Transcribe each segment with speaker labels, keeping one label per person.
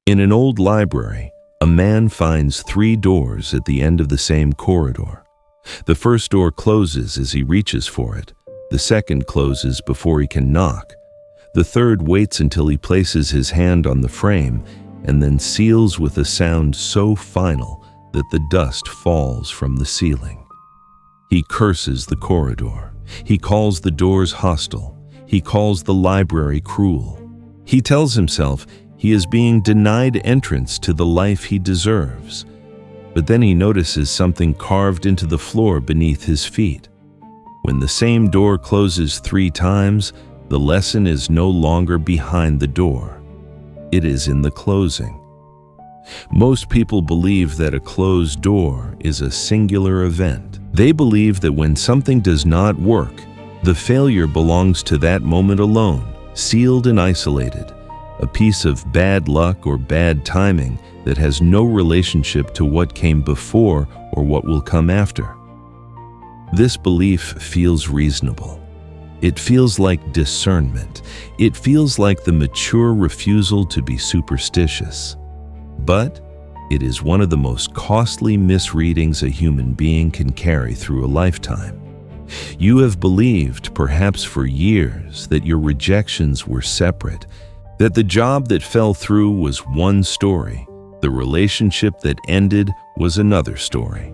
Speaker 1: In an old library, a man finds 3 doors at the end of the same corridor. The first door closes as he reaches for it. The second closes before he can knock. The third waits until he places his hand on the frame and then seals with a sound so final that the dust falls from the ceiling. He curses the corridor. He calls the doors hostile. He calls the library cruel. He tells himself he is being denied entrance to the life he deserves. But then he notices something carved into the floor beneath his feet. When the same door closes 3 times, the lesson is no longer behind the door. It is in the closing. Most people believe that a closed door is a singular event. They believe that when something does not work, the failure belongs to that moment alone, sealed and isolated, a piece of bad luck or bad timing that has no relationship to what came before or what will come after. This belief feels reasonable. It feels like discernment. It feels like the mature refusal to be superstitious. But it is one of the most costly misreadings a human being can carry through a lifetime. You have believed, perhaps for years, that your rejections were separate, that the job that fell through was one story, the relationship that ended was another story,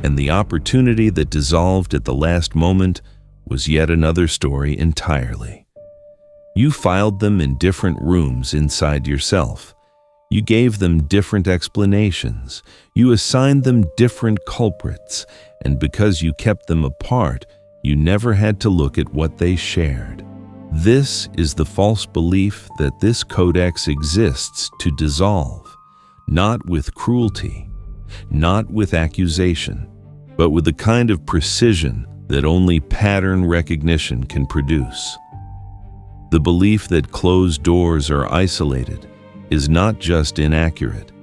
Speaker 1: and the opportunity that dissolved at the last moment was yet another story entirely. You filed them in different rooms inside yourself. You gave them different explanations. You assigned them different culprits, and because you kept them apart, you never had to look at what they shared. This is the false belief that this codex exists to dissolve, not with cruelty, not with accusation, but with the kind of precision that only pattern recognition can produce. The belief that closed doors are isolated is not just inaccurate,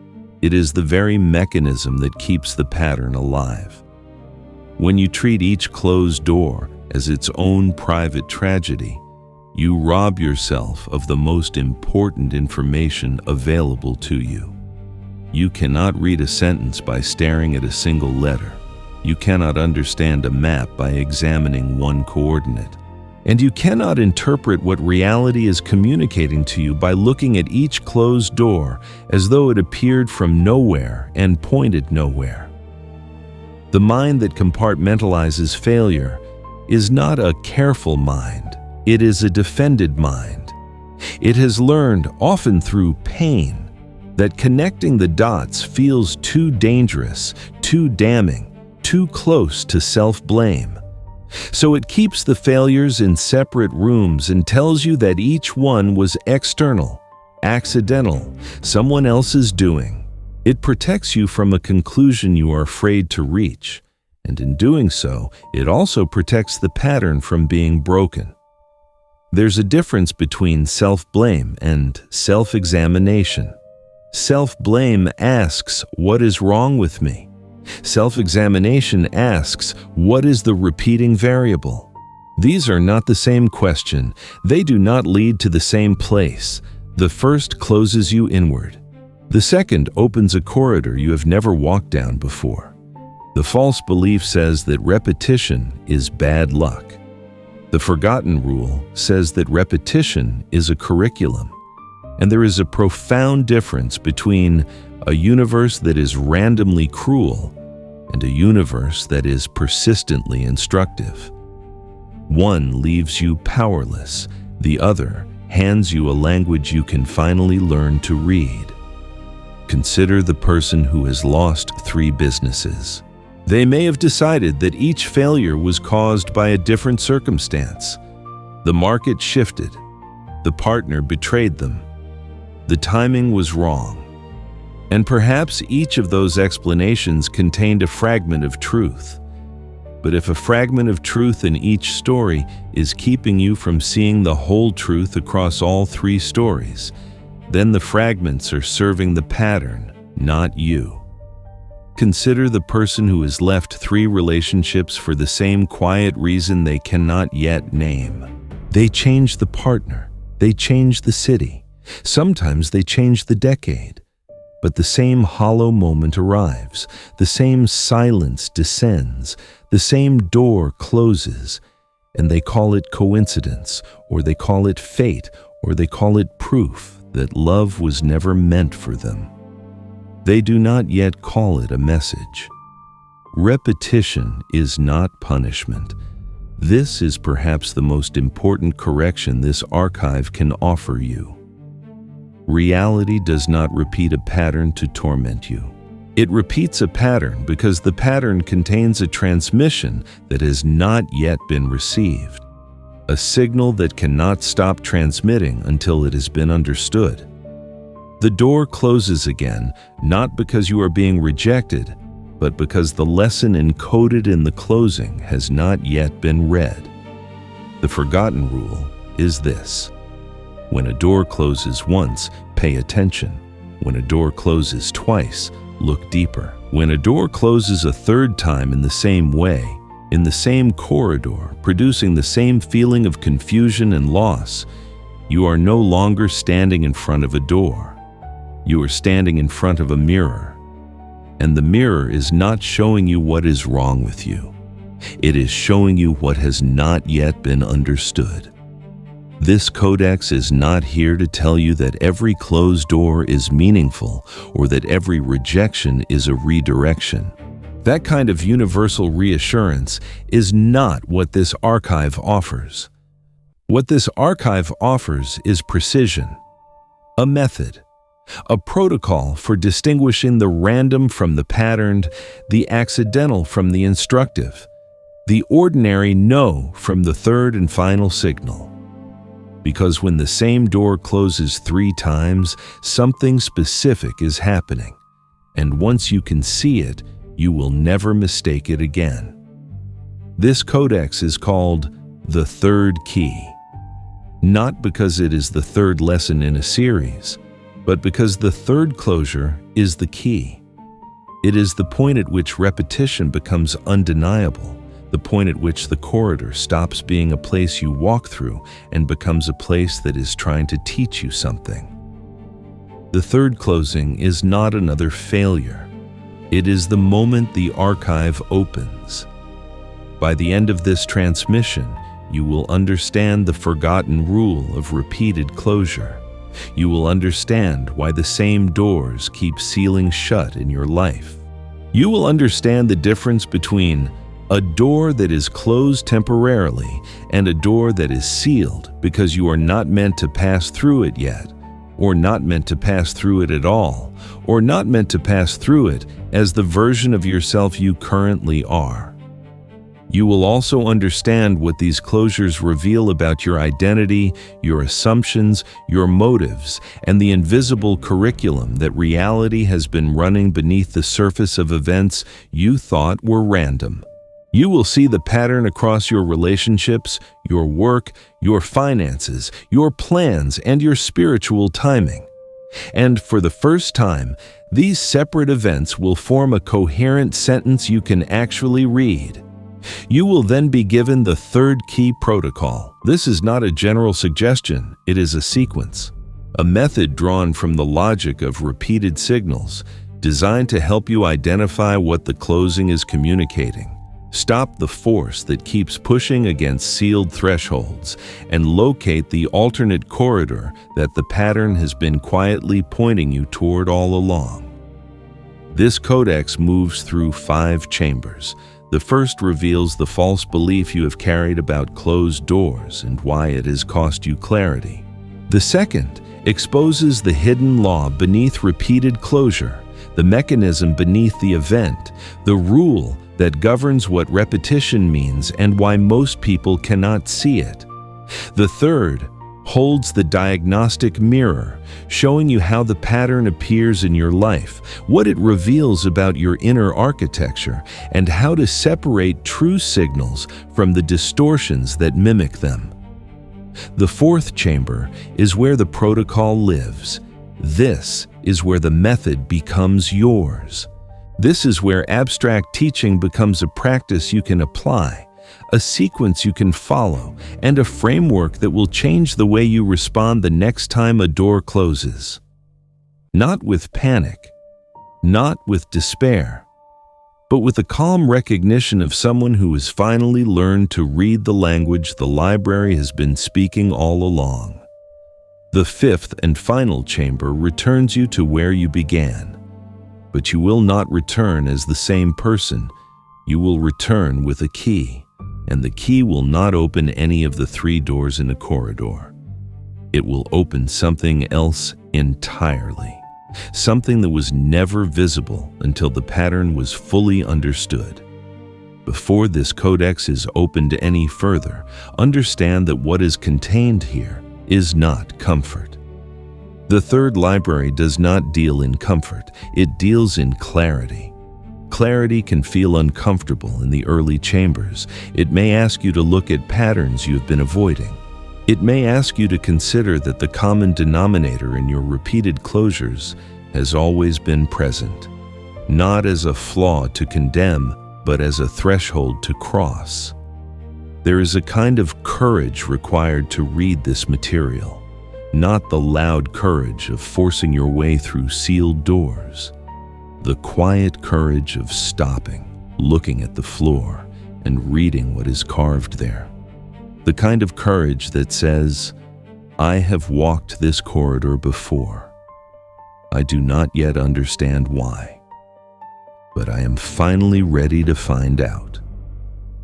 Speaker 1: it is the very mechanism that keeps the pattern alive. When you treat each closed door as its own private tragedy, you rob yourself of the most important information available to you. You cannot read a sentence by staring at a single letter. You cannot understand a map by examining one coordinate. And you cannot interpret what reality is communicating to you by looking at each closed door as though it appeared from nowhere and pointed nowhere. The mind that compartmentalizes failure is not a careful mind. It is a defended mind. It has learned, often through pain, that connecting the dots feels too dangerous, too damning, too close to self-blame. So it keeps the failures in separate rooms and tells you that each one was external, accidental, someone else's doing. It protects you from a conclusion you are afraid to reach, and in doing so, it also protects the pattern from being broken. There's a difference between self-blame and self-examination. Self-blame asks, "What is wrong with me?" Self-examination asks, "What is the repeating variable?" These are not the same question. They do not lead to the same place. The first closes you inward. The second opens a corridor you have never walked down before. The false belief says that repetition is bad luck. The forgotten rule says that repetition is a curriculum, and there is a profound difference between a universe that is randomly cruel and a universe that is persistently instructive. One leaves you powerless, the other hands you a language you can finally learn to read. Consider the person who has lost 3 businesses. They may have decided that each failure was caused by a different circumstance. The market shifted. The partner betrayed them. The timing was wrong. And perhaps each of those explanations contained a fragment of truth. But if a fragment of truth in each story is keeping you from seeing the whole truth across all 3 stories, then the fragments are serving the pattern, not you. Consider the person who has left 3 relationships for the same quiet reason they cannot yet name. They changed the partner. They changed the city. Sometimes they changed the decade. but the same hollow moment arrives, the same silence descends, the same door closes, and they call it coincidence, or they call it fate, or they call it proof that love was never meant for them. They do not yet call it a message. Repetition is not punishment. This is perhaps the most important correction this archive can offer you. Reality does not repeat a pattern to torment you. It repeats a pattern because the pattern contains a transmission that has not yet been received, a signal that cannot stop transmitting until it has been understood. The door closes again, not because you are being rejected, but because the lesson encoded in the closing has not yet been read. The forgotten rule is this: when a door closes once, pay attention. When a door closes twice, look deeper. When a door closes a third time in the same way, in the same corridor, producing the same feeling of confusion and loss, you are no longer standing in front of a door. You are standing in front of a mirror, and the mirror is not showing you what is wrong with you. It is showing you what has not yet been understood. This codex is not here to tell you that every closed door is meaningful or that every rejection is a redirection. That kind of universal reassurance is not what this archive offers. What this archive offers is precision, a method, a protocol for distinguishing the random from the patterned, the accidental from the instructive, the ordinary no from the third and final signal. Because when the same door closes 3 times, something specific is happening, and once you can see it, you will never mistake it again. This codex is called the third key, not because it is the third lesson in a series, but because the third closure is the key. It is the point at which repetition becomes undeniable, the point at which the corridor stops being a place you walk through and becomes a place that is trying to teach you something. The third closing is not another failure. It is the moment the archive opens. By the end of this transmission, you will understand the forgotten rule of repeated closure. You will understand why the same doors keep sealing shut in your life. You will understand the difference between a door that is closed temporarily and a door that is sealed because you are not meant to pass through it yet, or not meant to pass through it at all, or not meant to pass through it as the version of yourself you currently are. You will also understand what these closures reveal about your identity, your assumptions, your motives, and the invisible curriculum that reality has been running beneath the surface of events you thought were random. You will see the pattern across your relationships, your work, your finances, your plans, and your spiritual timing. And for the first time, these separate events will form a coherent sentence you can actually read. You will then be given the third key protocol. This is not a general suggestion, it is a sequence, a method drawn from the logic of repeated signals, designed to help you identify what the closing is communicating, stop the force that keeps pushing against sealed thresholds, and locate the alternate corridor that the pattern has been quietly pointing you toward all along. This codex moves through 5 chambers. The first reveals the false belief you have carried about closed doors and why it has cost you clarity. The second exposes the hidden law beneath repeated closure, the mechanism beneath the event, the rule that governs what repetition means and why most people cannot see it. The third holds the diagnostic mirror, showing you how the pattern appears in your life, what it reveals about your inner architecture, and how to separate true signals from the distortions that mimic them. The fourth chamber is where the protocol lives. This is where the method becomes yours. This is where abstract teaching becomes a practice you can apply, a sequence you can follow, and a framework that will change the way you respond the next time a door closes. Not with panic, not with despair, but with the calm recognition of someone who has finally learned to read the language the library has been speaking all along. The fifth and final chamber returns you to where you began, but you will not return as the same person. You will return with a key, and the key will not open any of the 3 doors in a corridor. It will open something else entirely, something that was never visible until the pattern was fully understood. Before this codex is opened any further, understand that what is contained here is not comfort. The third library does not deal in comfort, it deals in clarity. Clarity can feel uncomfortable in the early chambers. It may ask you to look at patterns you have been avoiding. It may ask you to consider that the common denominator in your repeated closures has always been present, not as a flaw to condemn, but as a threshold to cross. There is a kind of courage required to read this material, not the loud courage of forcing your way through sealed doors. The quiet courage of stopping, looking at the floor, and reading what is carved there. The kind of courage that says, I have walked this corridor before. I do not yet understand why, but I am finally ready to find out.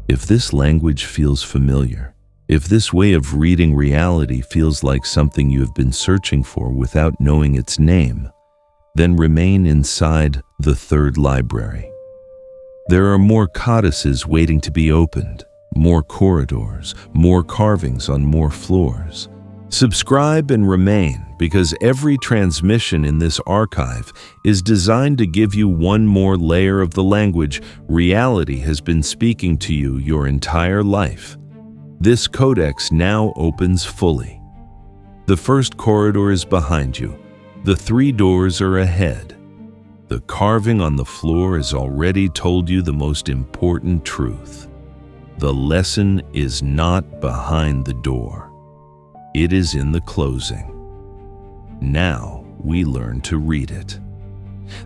Speaker 1: If this language feels familiar, if this way of reading reality feels like something you have been searching for without knowing its name, then remain inside the third library. There are more codices waiting to be opened, more corridors, more carvings on more floors. Subscribe and remain, because every transmission in this archive is designed to give you one more layer of the language reality has been speaking to you your entire life. This codex now opens fully. The first corridor is behind you. The 3 doors are ahead. The carving on the floor has already told you the most important truth. The lesson is not behind the door. It is in the closing. Now we learn to read it.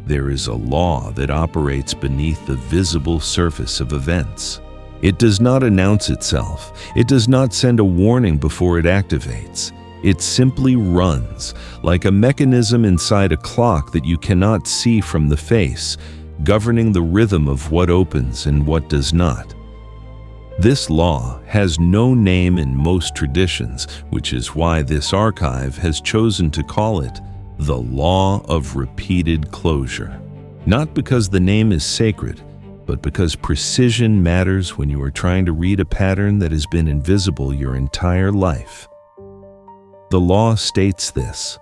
Speaker 1: There is a law that operates beneath the visible surface of events. It does not announce itself. It does not send a warning before it activates. It simply runs, like a mechanism inside a clock that you cannot see from the face, governing the rhythm of what opens and what does not. This law has no name in most traditions, which is why this archive has chosen to call it the Law of Repeated Closure. Not because the name is sacred, but because precision matters when you are trying to read a pattern that has been invisible your entire life. The law states this: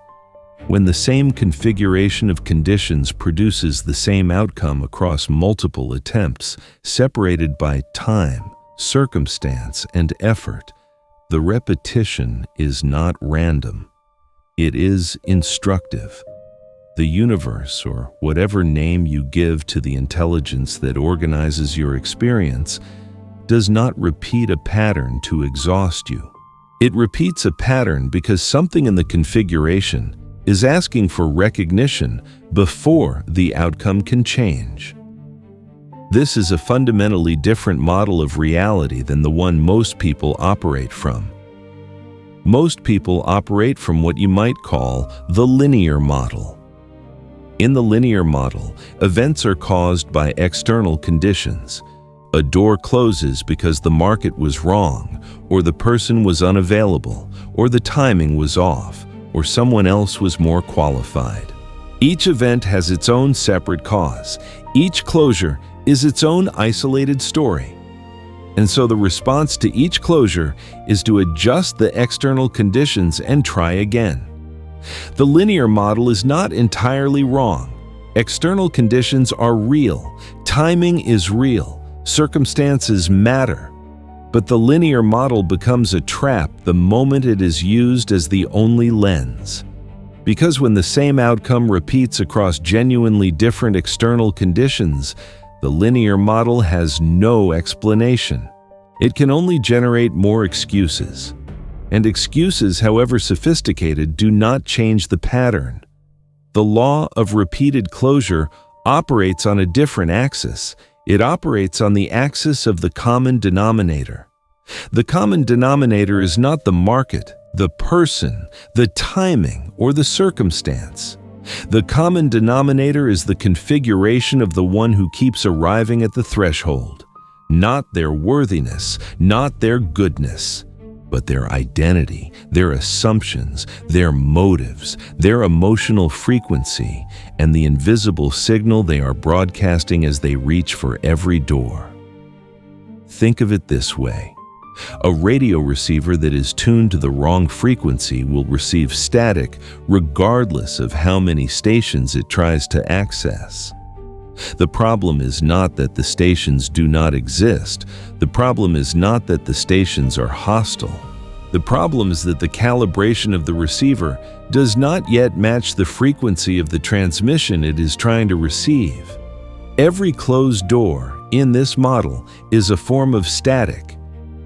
Speaker 1: when the same configuration of conditions produces the same outcome across multiple attempts, separated by time, circumstance, and effort, the repetition is not random. It is instructive. The universe, or whatever name you give to the intelligence that organizes your experience, does not repeat a pattern to exhaust you. It repeats a pattern because something in the configuration is asking for recognition before the outcome can change. This is a fundamentally different model of reality than the one most people operate from. Most people operate from what you might call the linear model. In the linear model, events are caused by external conditions. A door closes because the market was wrong, or the person was unavailable, or the timing was off, or someone else was more qualified. Each event has its own separate cause. Each closure is its own isolated story. And so the response to each closure is to adjust the external conditions and try again. The linear model is not entirely wrong. External conditions are real. Timing is real. Circumstances matter. But the linear model becomes a trap the moment it is used as the only lens. Because when the same outcome repeats across genuinely different external conditions, the linear model has no explanation. It can only generate more excuses. And excuses, however sophisticated, do not change the pattern. The law of repeated closure operates on a different axis. It operates on the axis of the common denominator. The common denominator is not the market, the person, the timing, or the circumstance. The common denominator is the configuration of the one who keeps arriving at the threshold, not their worthiness, not their goodness, but their identity, their assumptions, their motives, their emotional frequency, and the invisible signal they are broadcasting as they reach for every door. Think of it this way. A radio receiver that is tuned to the wrong frequency will receive static regardless of how many stations it tries to access. The problem is not that the stations do not exist. The problem is not that the stations are hostile. The problem is that the calibration of the receiver does not yet match the frequency of the transmission it is trying to receive. Every closed door in this model is a form of static,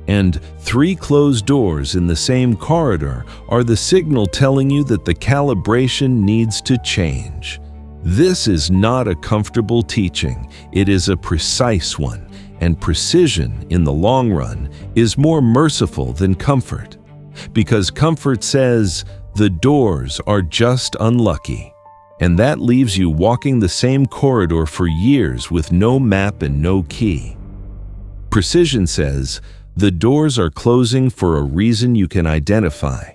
Speaker 1: and 3 closed doors in the same corridor are the signal telling you that the calibration needs to change. This is not a comfortable teaching, it is a precise one, and precision in the long run is more merciful than comfort, because comfort says the doors are just unlucky, and that leaves you walking the same corridor for years with no map and no key. Precision says the doors are closing for a reason you can identify.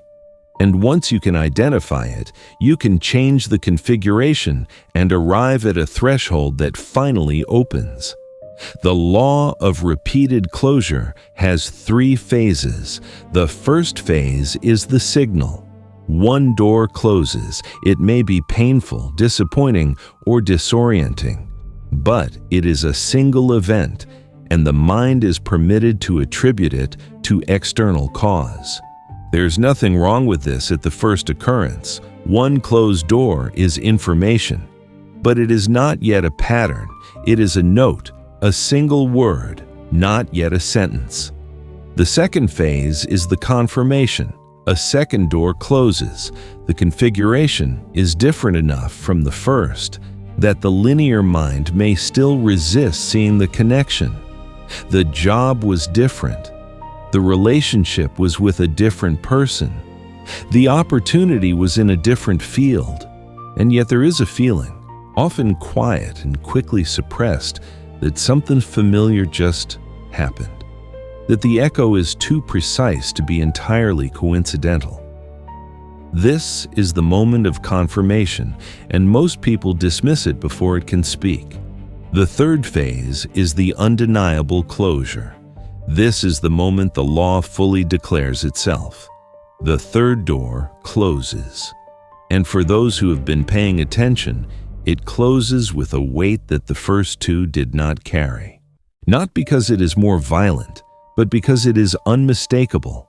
Speaker 1: And once you can identify it, you can change the configuration and arrive at a threshold that finally opens. The law of repeated closure has 3 phases. The first phase is the signal. One door closes. It may be painful, disappointing, or disorienting, but it is a single event, and the mind is permitted to attribute it to external cause. There's nothing wrong with this at the first occurrence. One closed door is information, but it is not yet a pattern. It is a note, a single word, not yet a sentence. The second phase is the confirmation. A second door closes. The configuration is different enough from the first that the linear mind may still resist seeing the connection. The job was different. The relationship was with a different person. The opportunity was in a different field. And yet there is a feeling, often quiet and quickly suppressed, that something familiar just happened. That the echo is too precise to be entirely coincidental. This is the moment of confirmation, and most people dismiss it before it can speak. The third phase is the undeniable closure. This is the moment the law fully declares itself. The third door closes. And for those who have been paying attention, it closes with a weight that the first 2 did not carry. Not because it is more violent, but because it is unmistakable.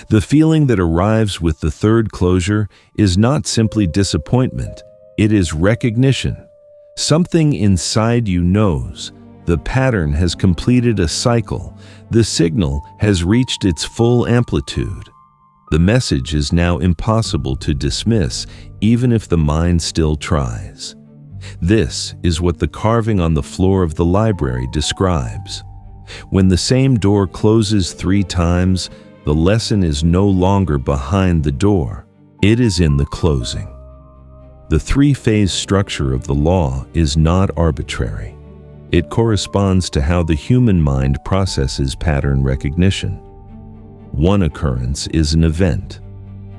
Speaker 1: The feeling that arrives with the third closure is not simply disappointment, it is recognition. Something inside you knows the pattern has completed a cycle, the signal has reached its full amplitude. The message is now impossible to dismiss, even if the mind still tries. This is what the carving on the floor of the library describes. When the same door closes 3 times, the lesson is no longer behind the door, it is in the closing. The 3-phase structure of the law is not arbitrary. It corresponds to how the human mind processes pattern recognition. 1 occurrence is an event.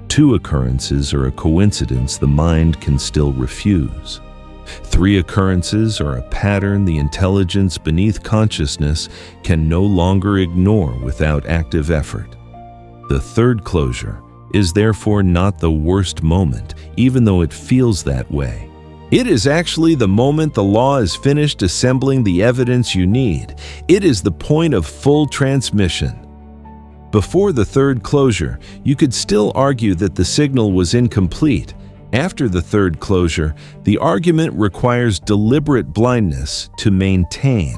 Speaker 1: 2 occurrences are a coincidence the mind can still refuse. 3 occurrences are a pattern the intelligence beneath consciousness can no longer ignore without active effort. The third closure is therefore not the worst moment, even though it feels that way. It is actually the moment the law is finished assembling the evidence you need. It is the point of full transmission. Before the third closure, you could still argue that the signal was incomplete. After the third closure, the argument requires deliberate blindness to maintain.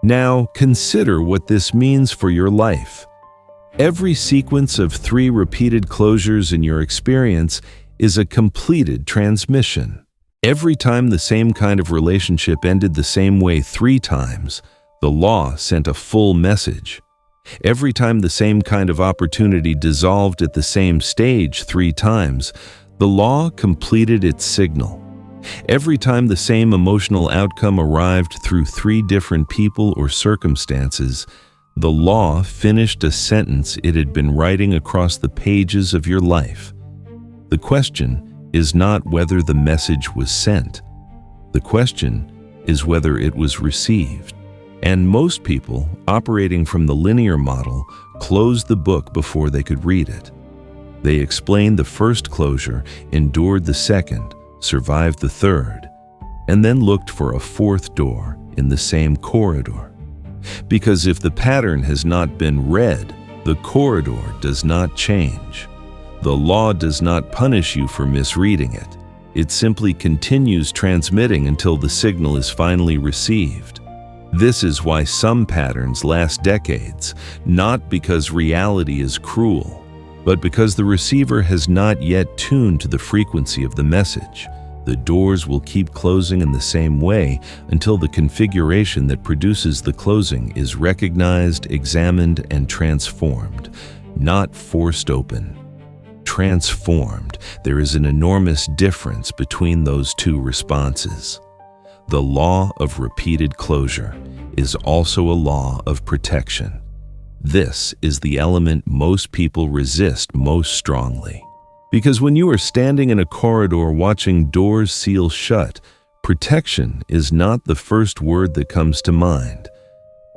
Speaker 1: Now, consider what this means for your life. Every sequence of 3 repeated closures in your experience is a completed transmission. Every time the same kind of relationship ended the same way 3 times, the law sent a full message. Every time the same kind of opportunity dissolved at the same stage 3 times, the law completed its signal. Every time the same emotional outcome arrived through 3 different people or circumstances, the law finished a sentence it had been writing across the pages of your life. The question is not whether the message was sent. The question is whether it was received. And most people, operating from the linear model, closed the book before they could read it. They explained the first closure, endured the second, survived the third, and then looked for a 4th door in the same corridor. Because if the pattern has not been read, the corridor does not change. The law does not punish you for misreading it. It simply continues transmitting until the signal is finally received. This is why some patterns last decades, not because reality is cruel, but because the receiver has not yet tuned to the frequency of the message. The doors will keep closing in the same way until the configuration that produces the closing is recognized, examined, and transformed, not forced open. Transformed. There is an enormous difference between those 2 responses. The law of repeated closure is also a law of protection. This is the element most people resist most strongly. Because when you are standing in a corridor watching doors seal shut, protection is not the first word that comes to mind.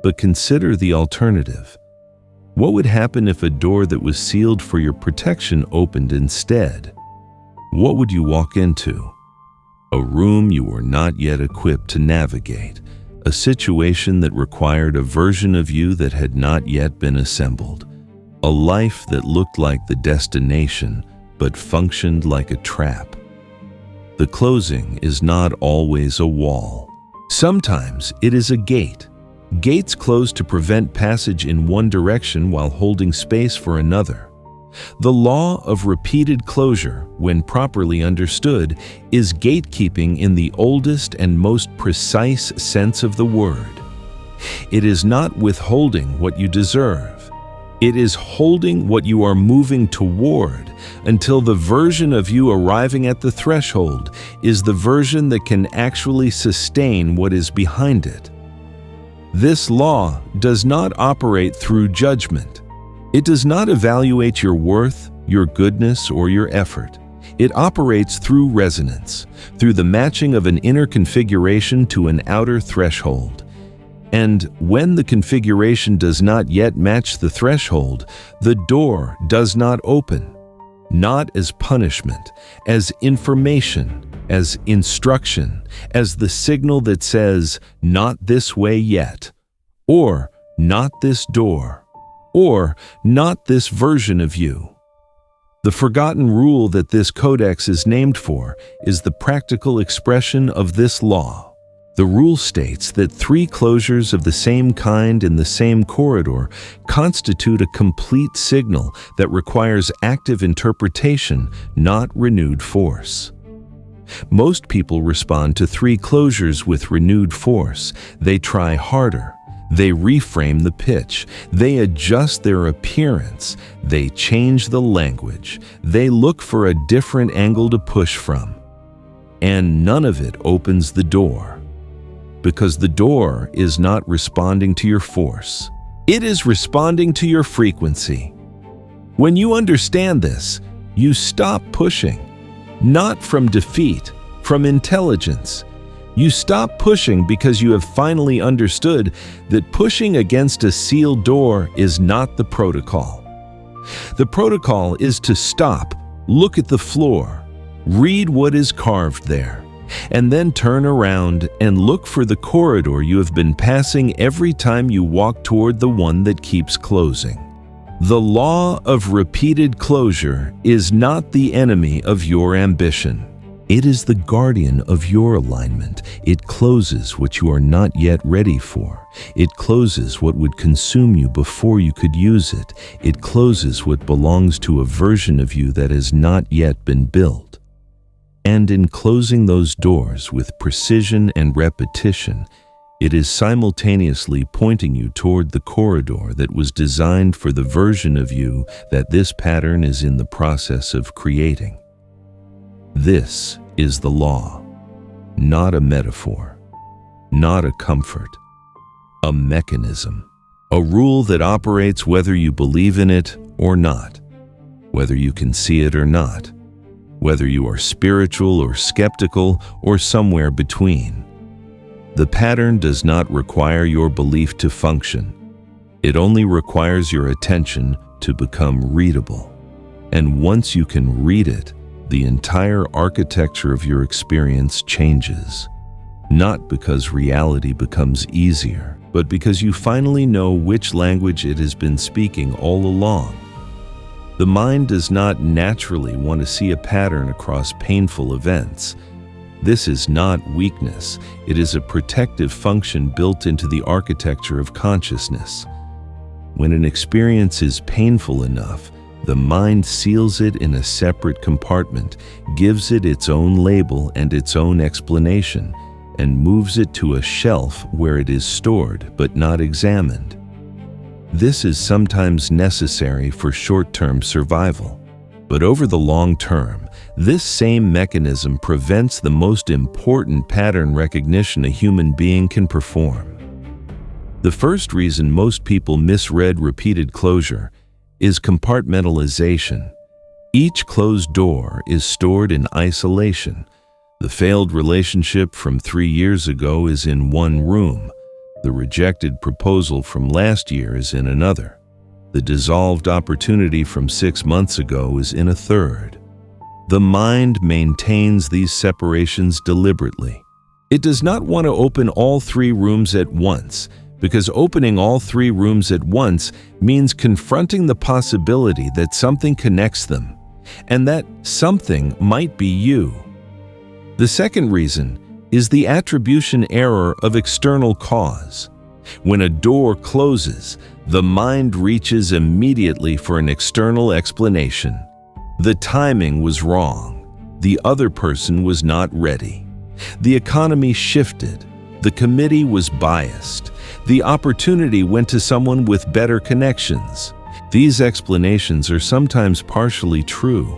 Speaker 1: But consider the alternative. What would happen if a door that was sealed for your protection opened instead? What would you walk into? A room you were not yet equipped to navigate, a situation that required a version of you that had not yet been assembled, a life that looked like the destination but functioned like a trap. The closing is not always a wall. Sometimes it is a gate. Gates close to prevent passage in one direction while holding space for another. The law of repeated closure, when properly understood, is gatekeeping in the oldest and most precise sense of the word. It is not withholding what you deserve. It is holding what you are moving toward until the version of you arriving at the threshold is the version that can actually sustain what is behind it. This law does not operate through judgment. It does not evaluate your worth, your goodness, or your effort. It operates through resonance, through the matching of an inner configuration to an outer threshold. And when the configuration does not yet match the threshold, the door does not open, not as punishment, as information, as instruction, as the signal that says, "Not this way yet," or "Not this door," or "Not this version of you." The forgotten rule that this codex is named for is the practical expression of this law. The rule states that 3 closures of the same kind in the same corridor constitute a complete signal that requires active interpretation, not renewed force. Most people respond to 3 closures with renewed force. They try harder. They reframe the pitch. They adjust their appearance. They change the language. They look for a different angle to push from. And none of it opens the door. Because the door is not responding to your force. It is responding to your frequency. When you understand this, you stop pushing, not from defeat, from intelligence. You stop pushing because you have finally understood that pushing against a sealed door is not the protocol. The protocol is to stop, look at the floor, read what is carved there, and then turn around and look for the corridor you have been passing every time you walk toward the one that keeps closing. The law of repeated closure is not the enemy of your ambition. It is the guardian of your alignment. It closes what you are not yet ready for. It closes what would consume you before you could use it. It closes what belongs to a version of you that has not yet been built. And in closing those doors with precision and repetition, it is simultaneously pointing you toward the corridor that was designed for the version of you that this pattern is in the process of creating. This is the law, not a metaphor, not a comfort, a mechanism, a rule that operates whether you believe in it or not, whether you can see it or not, whether you are spiritual or skeptical or somewhere between. The pattern does not require your belief to function. It only requires your attention to become readable. And once you can read it, the entire architecture of your experience changes. Not because reality becomes easier, but because you finally know which language it has been speaking all along. The mind does not naturally want to see a pattern across painful events. This is not weakness. It is a protective function built into the architecture of consciousness. When an experience is painful enough, the mind seals it in a separate compartment, gives it its own label and its own explanation, and moves it to a shelf where it is stored but not examined. This is sometimes necessary for short-term survival. But over the long term, this same mechanism prevents the most important pattern recognition a human being can perform. The first reason most people misread repeated closure is compartmentalization. Each closed door is stored in isolation. The failed relationship from 3 years ago is in one room. The rejected proposal from last year is in another. The dissolved opportunity from 6 months ago is in a third. The mind maintains these separations deliberately. It does not want to open all 3 rooms at once, because opening all 3 rooms at once means confronting the possibility that something connects them, and that something might be you. The second reason is the attribution error of external cause. When a door closes, the mind reaches immediately for an external explanation. The timing was wrong. The other person was not ready. The economy shifted. The committee was biased. The opportunity went to someone with better connections. These explanations are sometimes partially true,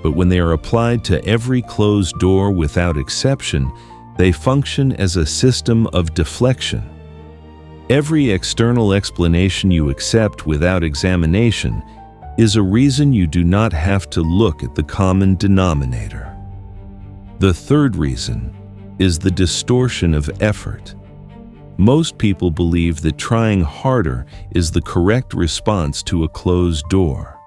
Speaker 1: but when they are applied to every closed door without exception, they function as a system of deflection. Every external explanation you accept without examination is a reason you do not have to look at the common denominator. The third reason is the distortion of effort. Most people believe that trying harder is the correct response to a closed door.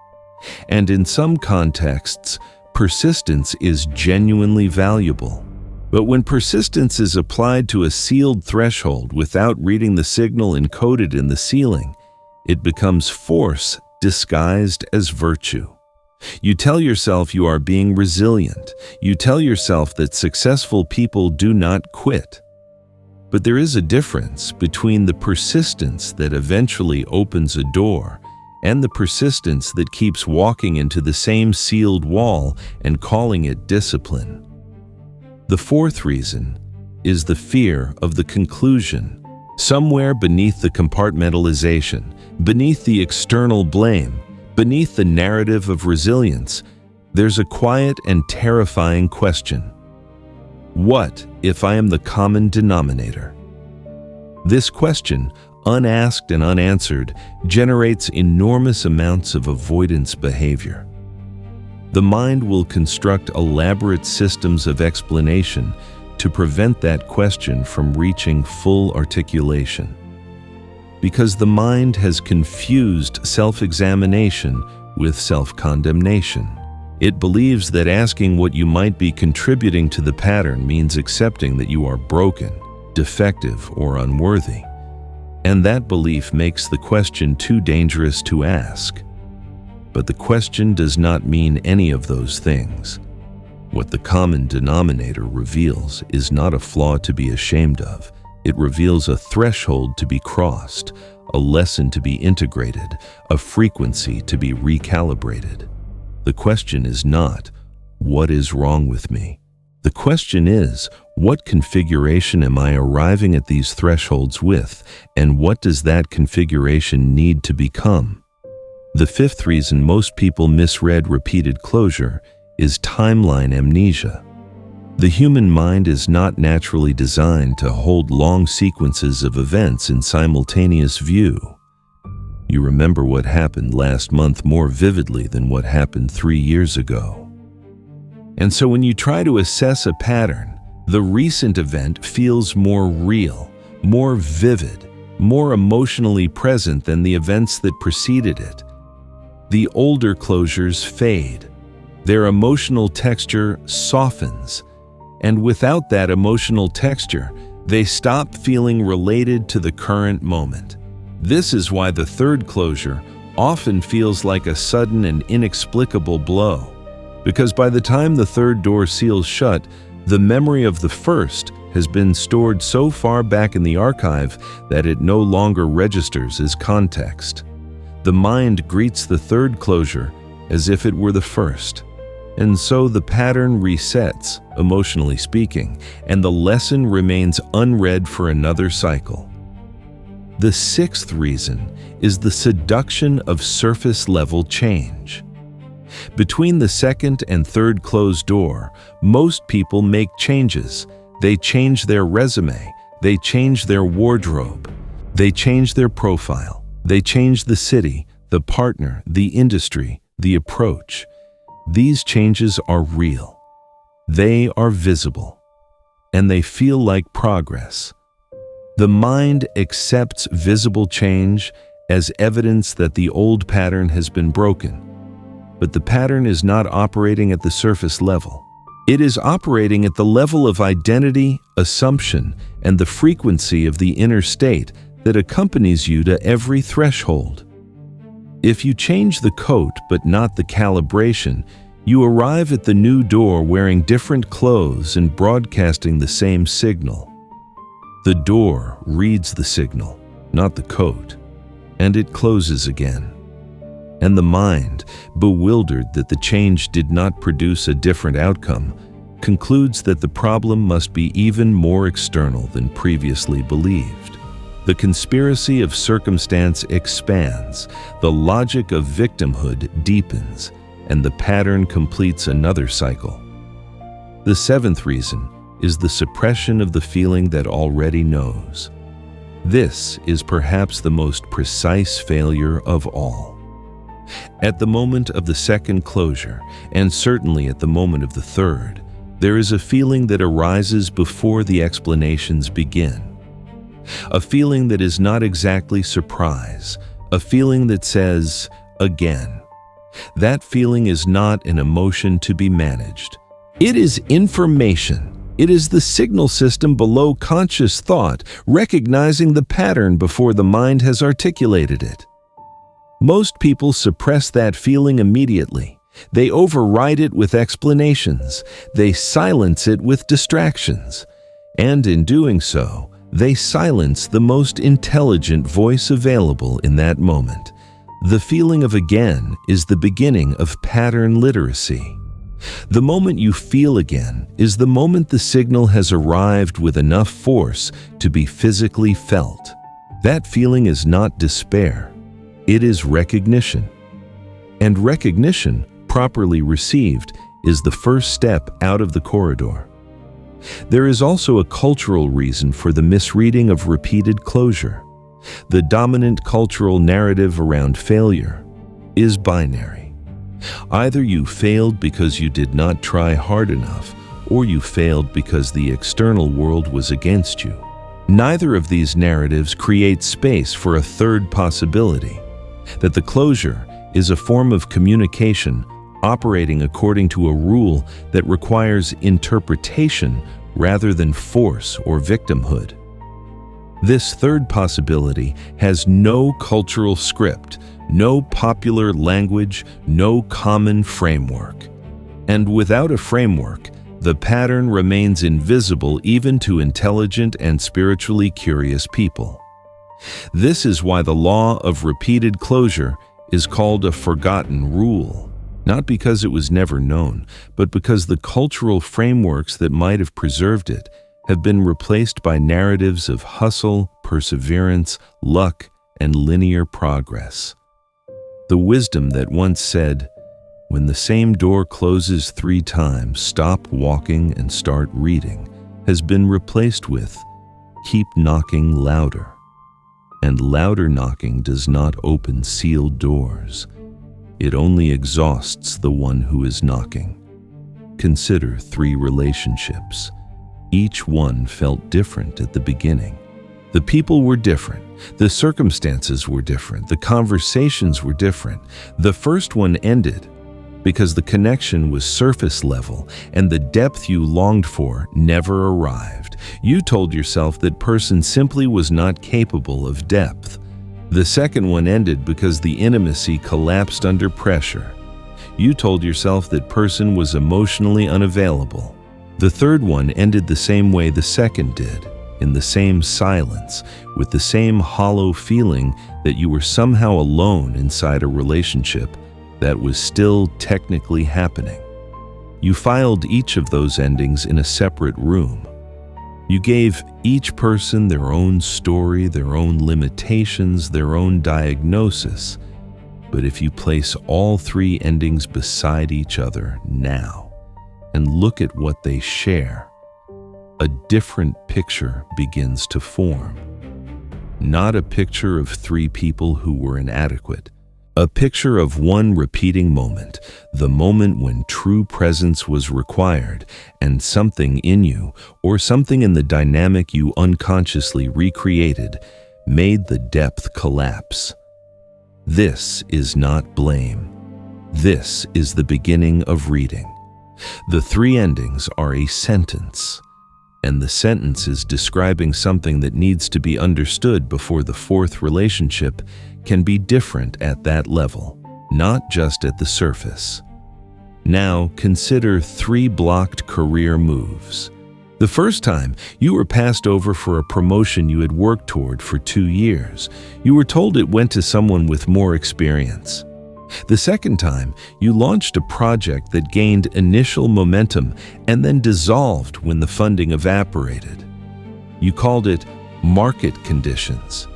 Speaker 1: And in some contexts, persistence is genuinely valuable. But when persistence is applied to a sealed threshold without reading the signal encoded in the ceiling, it becomes force disguised as virtue. You tell yourself you are being resilient. You tell yourself that successful people do not quit. But there is a difference between the persistence that eventually opens a door and the persistence that keeps walking into the same sealed wall and calling it discipline. The fourth reason is the fear of the conclusion. Somewhere beneath the compartmentalization, beneath the external blame, beneath the narrative of resilience, there's a quiet and terrifying question. What if I am the common denominator? This question, unasked and unanswered, generates enormous amounts of avoidance behavior. The mind will construct elaborate systems of explanation to prevent that question from reaching full articulation. Because the mind has confused self-examination with self-condemnation. It believes that asking what you might be contributing to the pattern means accepting that you are broken, defective, or unworthy. And that belief makes the question too dangerous to ask. But the question does not mean any of those things. What the common denominator reveals is not a flaw to be ashamed of. It reveals a threshold to be crossed, a lesson to be integrated, a frequency to be recalibrated. The question is not, what is wrong with me? The question is, what configuration am I arriving at these thresholds with, and what does that configuration need to become? The fifth reason most people misread repeated closure is timeline amnesia. The human mind is not naturally designed to hold long sequences of events in simultaneous view. You remember what happened last month more vividly than what happened 3 years ago. And so when you try to assess a pattern, the recent event feels more real, more vivid, more emotionally present than the events that preceded it. The older closures fade. Their emotional texture softens. And without that emotional texture, they stop feeling related to the current moment. This is why the third closure often feels like a sudden and inexplicable blow, because by the time the third door seals shut, the memory of the first has been stored so far back in the archive that it no longer registers as context. The mind greets the third closure as if it were the first. And so the pattern resets, emotionally speaking, and the lesson remains unread for another cycle. The sixth reason is the seduction of surface-level change. Between the second and third closed door, most people make changes. They change their resume, they change their wardrobe, they change their profile, they change the city, the partner, the industry, the approach. These changes are real. They are visible, and they feel like progress. The mind accepts visible change as evidence that the old pattern has been broken. But the pattern is not operating at the surface level. It is operating at the level of identity, assumption, and the frequency of the inner state that accompanies you to every threshold. If you change the coat but not the calibration, you arrive at the new door wearing different clothes and broadcasting the same signal. The door reads the signal, not the coat, and it closes again. And the mind, bewildered that the change did not produce a different outcome, concludes that the problem must be even more external than previously believed. The conspiracy of circumstance expands, the logic of victimhood deepens, and the pattern completes another cycle. The seventh reason is the suppression of the feeling that already knows. This is perhaps the most precise failure of all. At the moment of the second closure, and certainly at the moment of the third, there is a feeling that arises before the explanations begin. A feeling that is not exactly surprise, a feeling that says, again. That feeling is not an emotion to be managed. It is information. It is the signal system below conscious thought, recognizing the pattern before the mind has articulated it. Most people suppress that feeling immediately. They override it with explanations. They silence it with distractions. And in doing so, they silence the most intelligent voice available in that moment. The feeling of again is the beginning of pattern literacy. The moment you feel again is the moment the signal has arrived with enough force to be physically felt. That feeling is not despair. It is recognition. And recognition, properly received, is the first step out of the corridor. There is also a cultural reason for the misreading of repeated closure. The dominant cultural narrative around failure is binary. Either you failed because you did not try hard enough, or you failed because the external world was against you. Neither of these narratives creates space for a third possibility, that the closure is a form of communication operating according to a rule that requires interpretation rather than force or victimhood. This third possibility has no cultural script, no popular language, no common framework. And without a framework, the pattern remains invisible even to intelligent and spiritually curious people. This is why the law of repeated closure is called a forgotten rule. Not because it was never known, but because the cultural frameworks that might have preserved it have been replaced by narratives of hustle, perseverance, luck, and linear progress. The wisdom that once said, "When the same door closes 3 times, stop walking and start reading," has been replaced with, "Keep knocking louder." And louder knocking does not open sealed doors. It only exhausts the one who is knocking. Consider 3 relationships. Each one felt different at the beginning. The people were different. The circumstances were different. The conversations were different. The first one ended because the connection was surface level and the depth you longed for never arrived. You told yourself that person simply was not capable of depth. The second one ended because the intimacy collapsed under pressure. You told yourself that person was emotionally unavailable. The third one ended the same way the second did, in the same silence, with the same hollow feeling that you were somehow alone inside a relationship that was still technically happening. You filed each of those endings in a separate room. You gave each person their own story, their own limitations, their own diagnosis. But if you place all 3 endings beside each other now and look at what they share, a different picture begins to form. Not a picture of 3 people who were inadequate, a picture of one repeating moment, the moment when true presence was required, and something in you, or something in the dynamic you unconsciously recreated, made the depth collapse. This is not blame. This is the beginning of reading. The 3 endings are a sentence, and the sentence is describing something that needs to be understood before the 4th relationship can be different at that level, not just at the surface. Now, consider 3 blocked career moves. The first time, you were passed over for a promotion you had worked toward for 2 years. You were told it went to someone with more experience. The second time, you launched a project that gained initial momentum and then dissolved when the funding evaporated. You called it market conditions.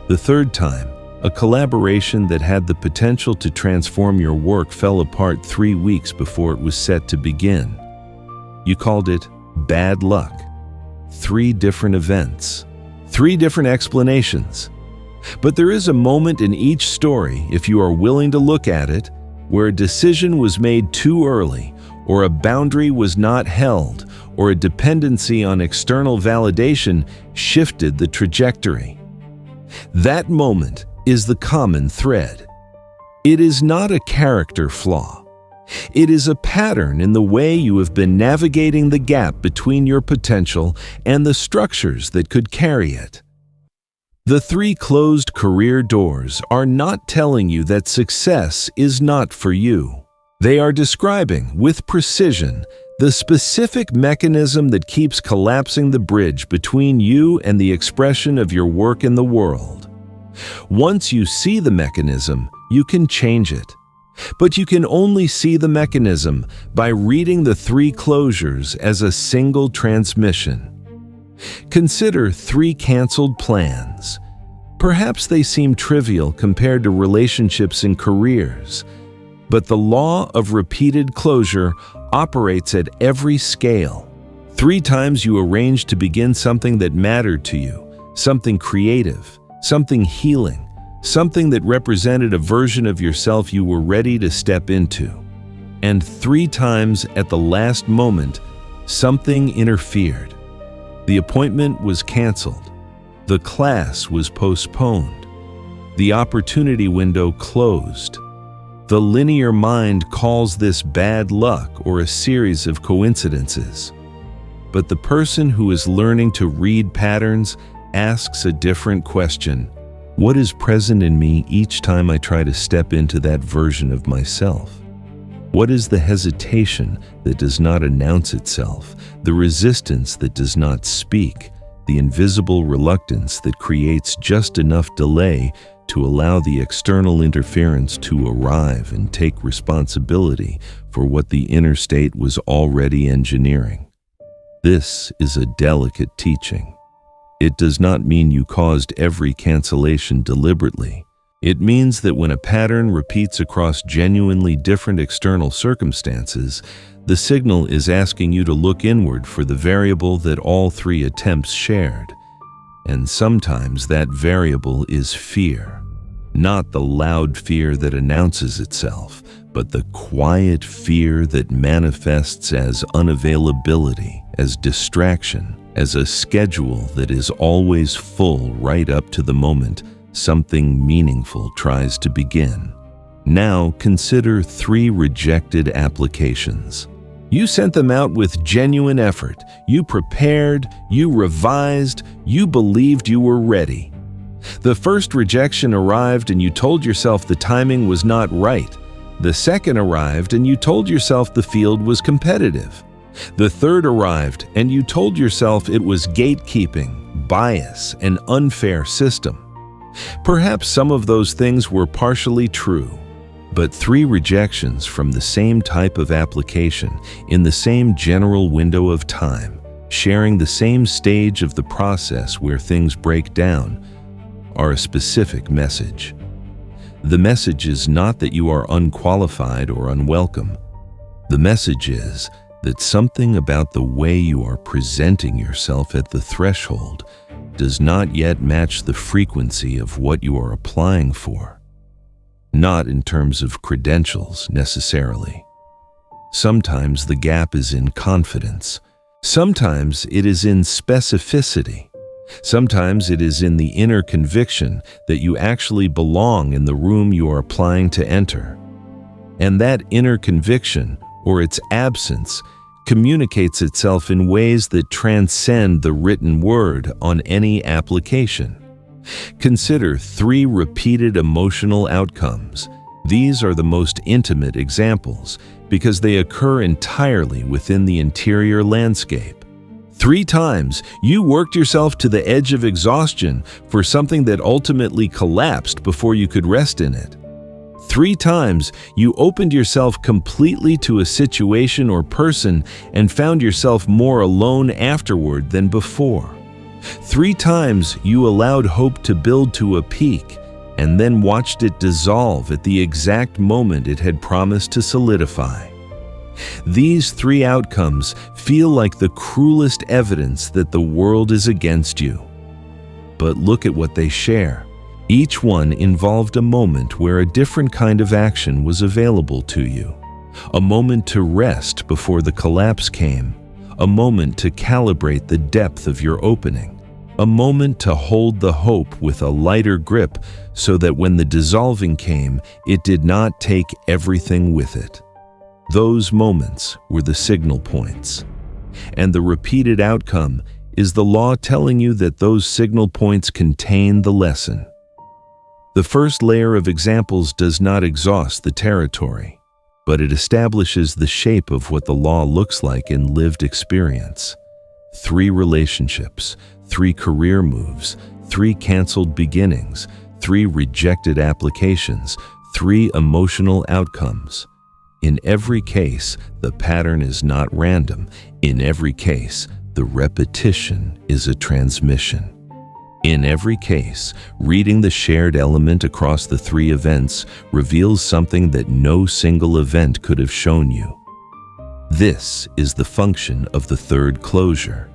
Speaker 1: The third time, a collaboration that had the potential to transform your work fell apart 3 weeks before it was set to begin. You called it bad luck. 3 different events, 3 different explanations. But there is a moment in each story, if you are willing to look at it, where a decision was made too early, or a boundary was not held, or a dependency on external validation shifted the trajectory. That moment is the common thread. It is not a character flaw. It is a pattern in the way you have been navigating the gap between your potential and the structures that could carry it. The 3 closed career doors are not telling you that success is not for you. They are describing, with precision, the specific mechanism that keeps collapsing the bridge between you and the expression of your work in the world. Once you see the mechanism, you can change it. But you can only see the mechanism by reading the 3 closures as a single transmission. Consider 3 canceled plans. Perhaps they seem trivial compared to relationships and careers, but the law of repeated closure operates at every scale. 3 times you arranged to begin something that mattered to you, something creative, something healing, something that represented a version of yourself you were ready to step into. And 3 times at the last moment, something interfered. The appointment was canceled. The class was postponed. The opportunity window closed. The linear mind calls this bad luck or a series of coincidences. But the person who is learning to read patterns asks a different question. What is present in me each time I try to step into that version of myself? What is the hesitation that does not announce itself, the resistance that does not speak, the invisible reluctance that creates just enough delay to allow the external interference to arrive and take responsibility for what the inner state was already engineering. This is a delicate teaching. It does not mean you caused every cancellation deliberately. It means that when a pattern repeats across genuinely different external circumstances, the signal is asking you to look inward for the variable that all three attempts shared. And sometimes that variable is fear. Not the loud fear that announces itself, but the quiet fear that manifests as unavailability, as distraction, as a schedule that is always full right up to the moment something meaningful tries to begin. Now consider 3 rejected applications. You sent them out with genuine effort. You prepared, you revised, you believed you were ready. The first rejection arrived and you told yourself the timing was not right. The second arrived and you told yourself the field was competitive. The third arrived and you told yourself it was gatekeeping, bias, an unfair system. Perhaps some of those things were partially true, but 3 rejections from the same type of application in the same general window of time, sharing the same stage of the process where things break down, are a specific message. The message is not that you are unqualified or unwelcome. The message is that something about the way you are presenting yourself at the threshold does not yet match the frequency of what you are applying for. Not in terms of credentials, necessarily. Sometimes the gap is in confidence. Sometimes it is in specificity. Sometimes it is in the inner conviction that you actually belong in the room you are applying to enter. And that inner conviction, or its absence, communicates itself in ways that transcend the written word on any application. Consider 3 repeated emotional outcomes. These are the most intimate examples because they occur entirely within the interior landscape. 3 times you worked yourself to the edge of exhaustion for something that ultimately collapsed before you could rest in it. 3 times you opened yourself completely to a situation or person and found yourself more alone afterward than before. 3 times you allowed hope to build to a peak and then watched it dissolve at the exact moment it had promised to solidify. These 3 outcomes feel like the cruelest evidence that the world is against you. But look at what they share. Each one involved a moment where a different kind of action was available to you. A moment to rest before the collapse came. A moment to calibrate the depth of your opening. A moment to hold the hope with a lighter grip so that when the dissolving came, it did not take everything with it. Those moments were the signal points. And the repeated outcome is the law telling you that those signal points contain the lesson. The first layer of examples does not exhaust the territory, but it establishes the shape of what the law looks like in lived experience. 3 relationships, 3 career moves, 3 canceled beginnings, 3 rejected applications, 3 emotional outcomes. In every case, the pattern is not random. In every case, the repetition is a transmission. In every case, reading the shared element across the 3 events reveals something that no single event could have shown you. This is the function of the 3rd closure.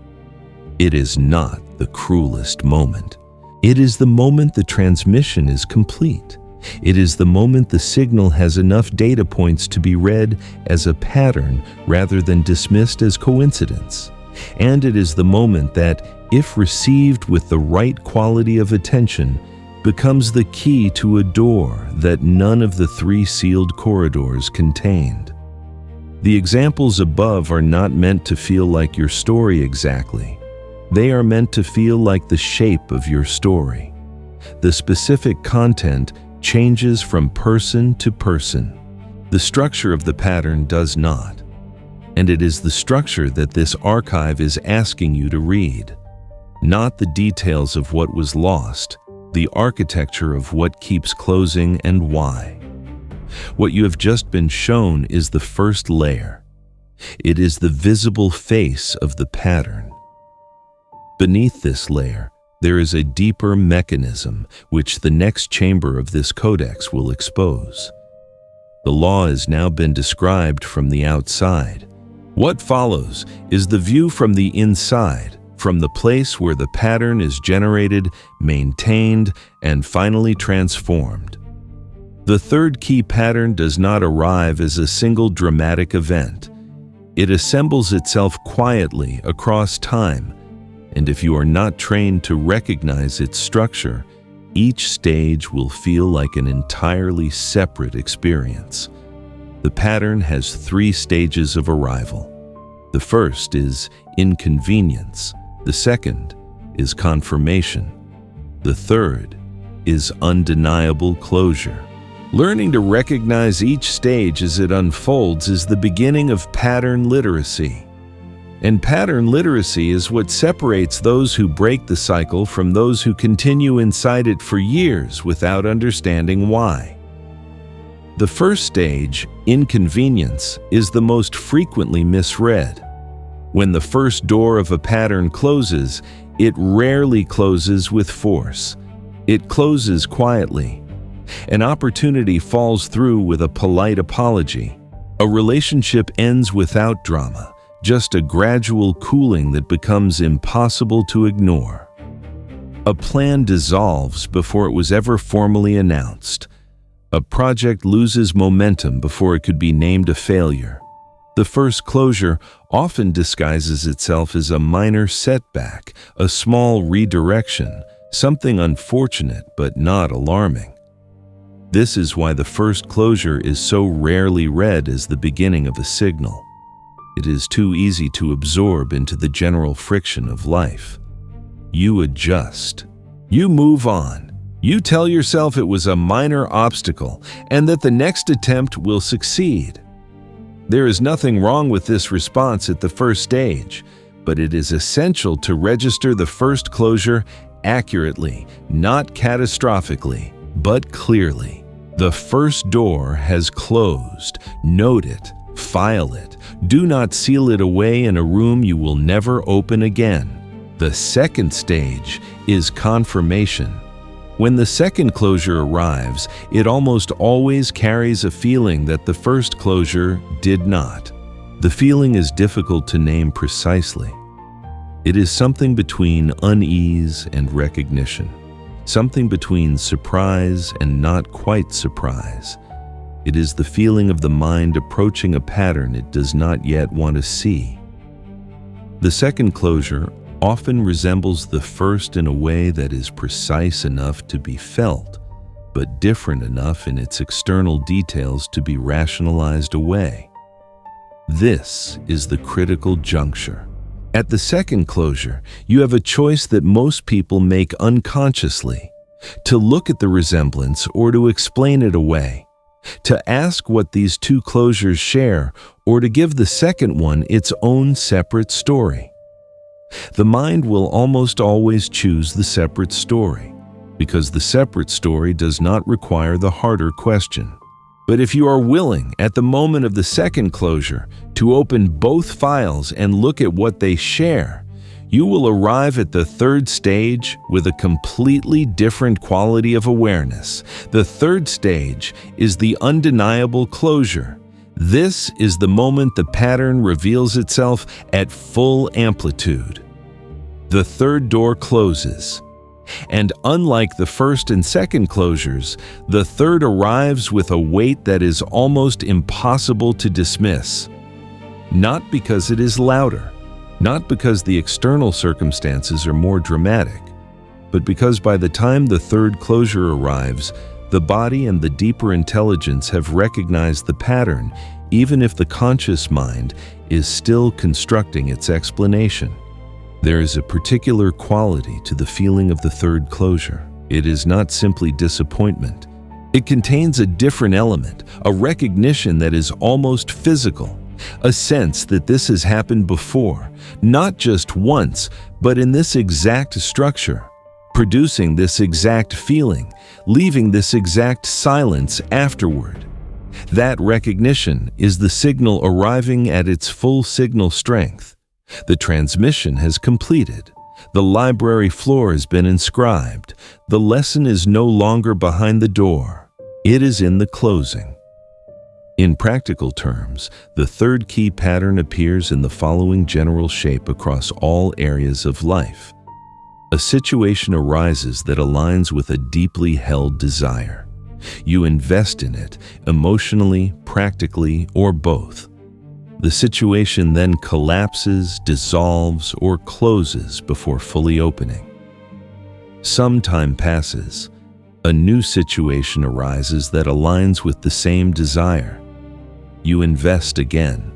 Speaker 1: It is not the cruelest moment. It is the moment the transmission is complete. It is the moment the signal has enough data points to be read as a pattern rather than dismissed as coincidence. And it is the moment that, if received with the right quality of attention, becomes the key to a door that none of the 3 sealed corridors contained. The examples above are not meant to feel like your story exactly. They are meant to feel like the shape of your story. The specific content changes from person to person. The structure of the pattern does not. And it is the structure that this archive is asking you to read. Not the details of what was lost, the architecture of what keeps closing and why. What you have just been shown is the first layer. It is the visible face of the pattern. Beneath this layer, there is a deeper mechanism which the next chamber of this codex will expose. The law has now been described from the outside. What follows is the view from the inside, from the place where the pattern is generated, maintained, and finally transformed. The third key pattern does not arrive as a single dramatic event. It assembles itself quietly across time, and if you are not trained to recognize its structure, each stage will feel like an entirely separate experience. The pattern has 3 stages of arrival. The first is inconvenience. The second is confirmation. The third is undeniable closure. Learning to recognize each stage as it unfolds is the beginning of pattern literacy. And pattern literacy is what separates those who break the cycle from those who continue inside it for years without understanding why. The first stage, inconvenience, is the most frequently misread. When the first door of a pattern closes, it rarely closes with force. It closes quietly. An opportunity falls through with a polite apology. A relationship ends without drama, just a gradual cooling that becomes impossible to ignore. A plan dissolves before it was ever formally announced. A project loses momentum before it could be named a failure. The first closure often disguises itself as a minor setback, a small redirection, something unfortunate but not alarming. This is why the first closure is so rarely read as the beginning of a signal. It is too easy to absorb into the general friction of life. You adjust. You move on. You tell yourself it was a minor obstacle and that the next attempt will succeed. There is nothing wrong with this response at the first stage, but it is essential to register the first closure accurately, not catastrophically, but clearly. The first door has closed. Note it. File it. Do not seal it away in a room you will never open again. The second stage is confirmation. When the second closure arrives, it almost always carries a feeling that the first closure did not. The feeling is difficult to name precisely. It is something between unease and recognition, something between surprise and not quite surprise. It is the feeling of the mind approaching a pattern it does not yet want to see. The second closure often resembles the first in a way that is precise enough to be felt, but different enough in its external details to be rationalized away. This is the critical juncture. At the second closure, you have a choice that most people make unconsciously: to look at the resemblance or to explain it away, to ask what these two closures share, or to give the second one its own separate story. The mind will almost always choose the separate story, because the separate story does not require the harder question. But if you are willing, at the moment of the second closure, to open both files and look at what they share, you will arrive at the third stage with a completely different quality of awareness. The third stage is the undeniable closure. This is the moment the pattern reveals itself at full amplitude. The third door closes. And unlike the first and second closures, the third arrives with a weight that is almost impossible to dismiss. Not because it is louder, not because the external circumstances are more dramatic, but because by the time the third closure arrives, the body and the deeper intelligence have recognized the pattern, even if the conscious mind is still constructing its explanation. There is a particular quality to the feeling of the third closure. It is not simply disappointment. It contains a different element, a recognition that is almost physical, a sense that this has happened before, not just once, but in this exact structure. producing this exact feeling, leaving this exact silence afterward. That recognition is the signal arriving at its full signal strength. The transmission has completed. The library floor has been inscribed. The lesson is no longer behind the door. It is in the closing. In practical terms, the third key pattern appears in the following general shape across all areas of life. A situation arises that aligns with a deeply held desire. You invest in it, emotionally, practically, or both. The situation then collapses, dissolves, or closes before fully opening. Some time passes. A new situation arises that aligns with the same desire. You invest again.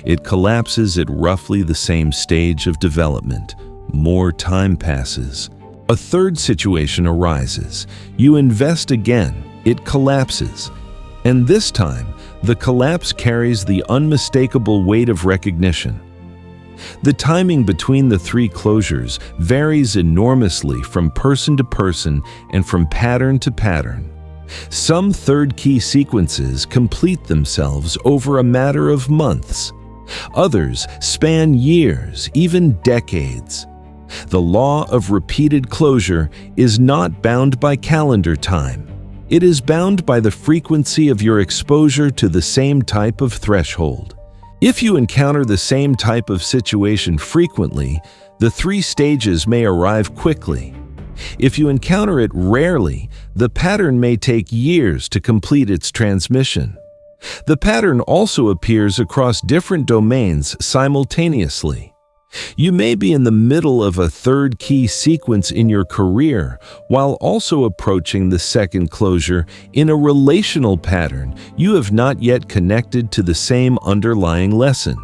Speaker 1: It collapses at roughly the same stage of development. More time passes. A third situation arises. You invest again. It collapses. And this time, the collapse carries the unmistakable weight of recognition. The timing between the three closures varies enormously from person to person and from pattern to pattern. Some third key sequences complete themselves over a matter of months. Others span years, even decades. The law of repeated closure is not bound by calendar time. It is bound by the frequency of your exposure to the same type of threshold. If you encounter the same type of situation frequently, the three stages may arrive quickly. If you encounter it rarely, the pattern may take years to complete its transmission. The pattern also appears across different domains simultaneously. You may be in the middle of a third key sequence in your career while also approaching the second closure in a relational pattern you have not yet connected to the same underlying lesson.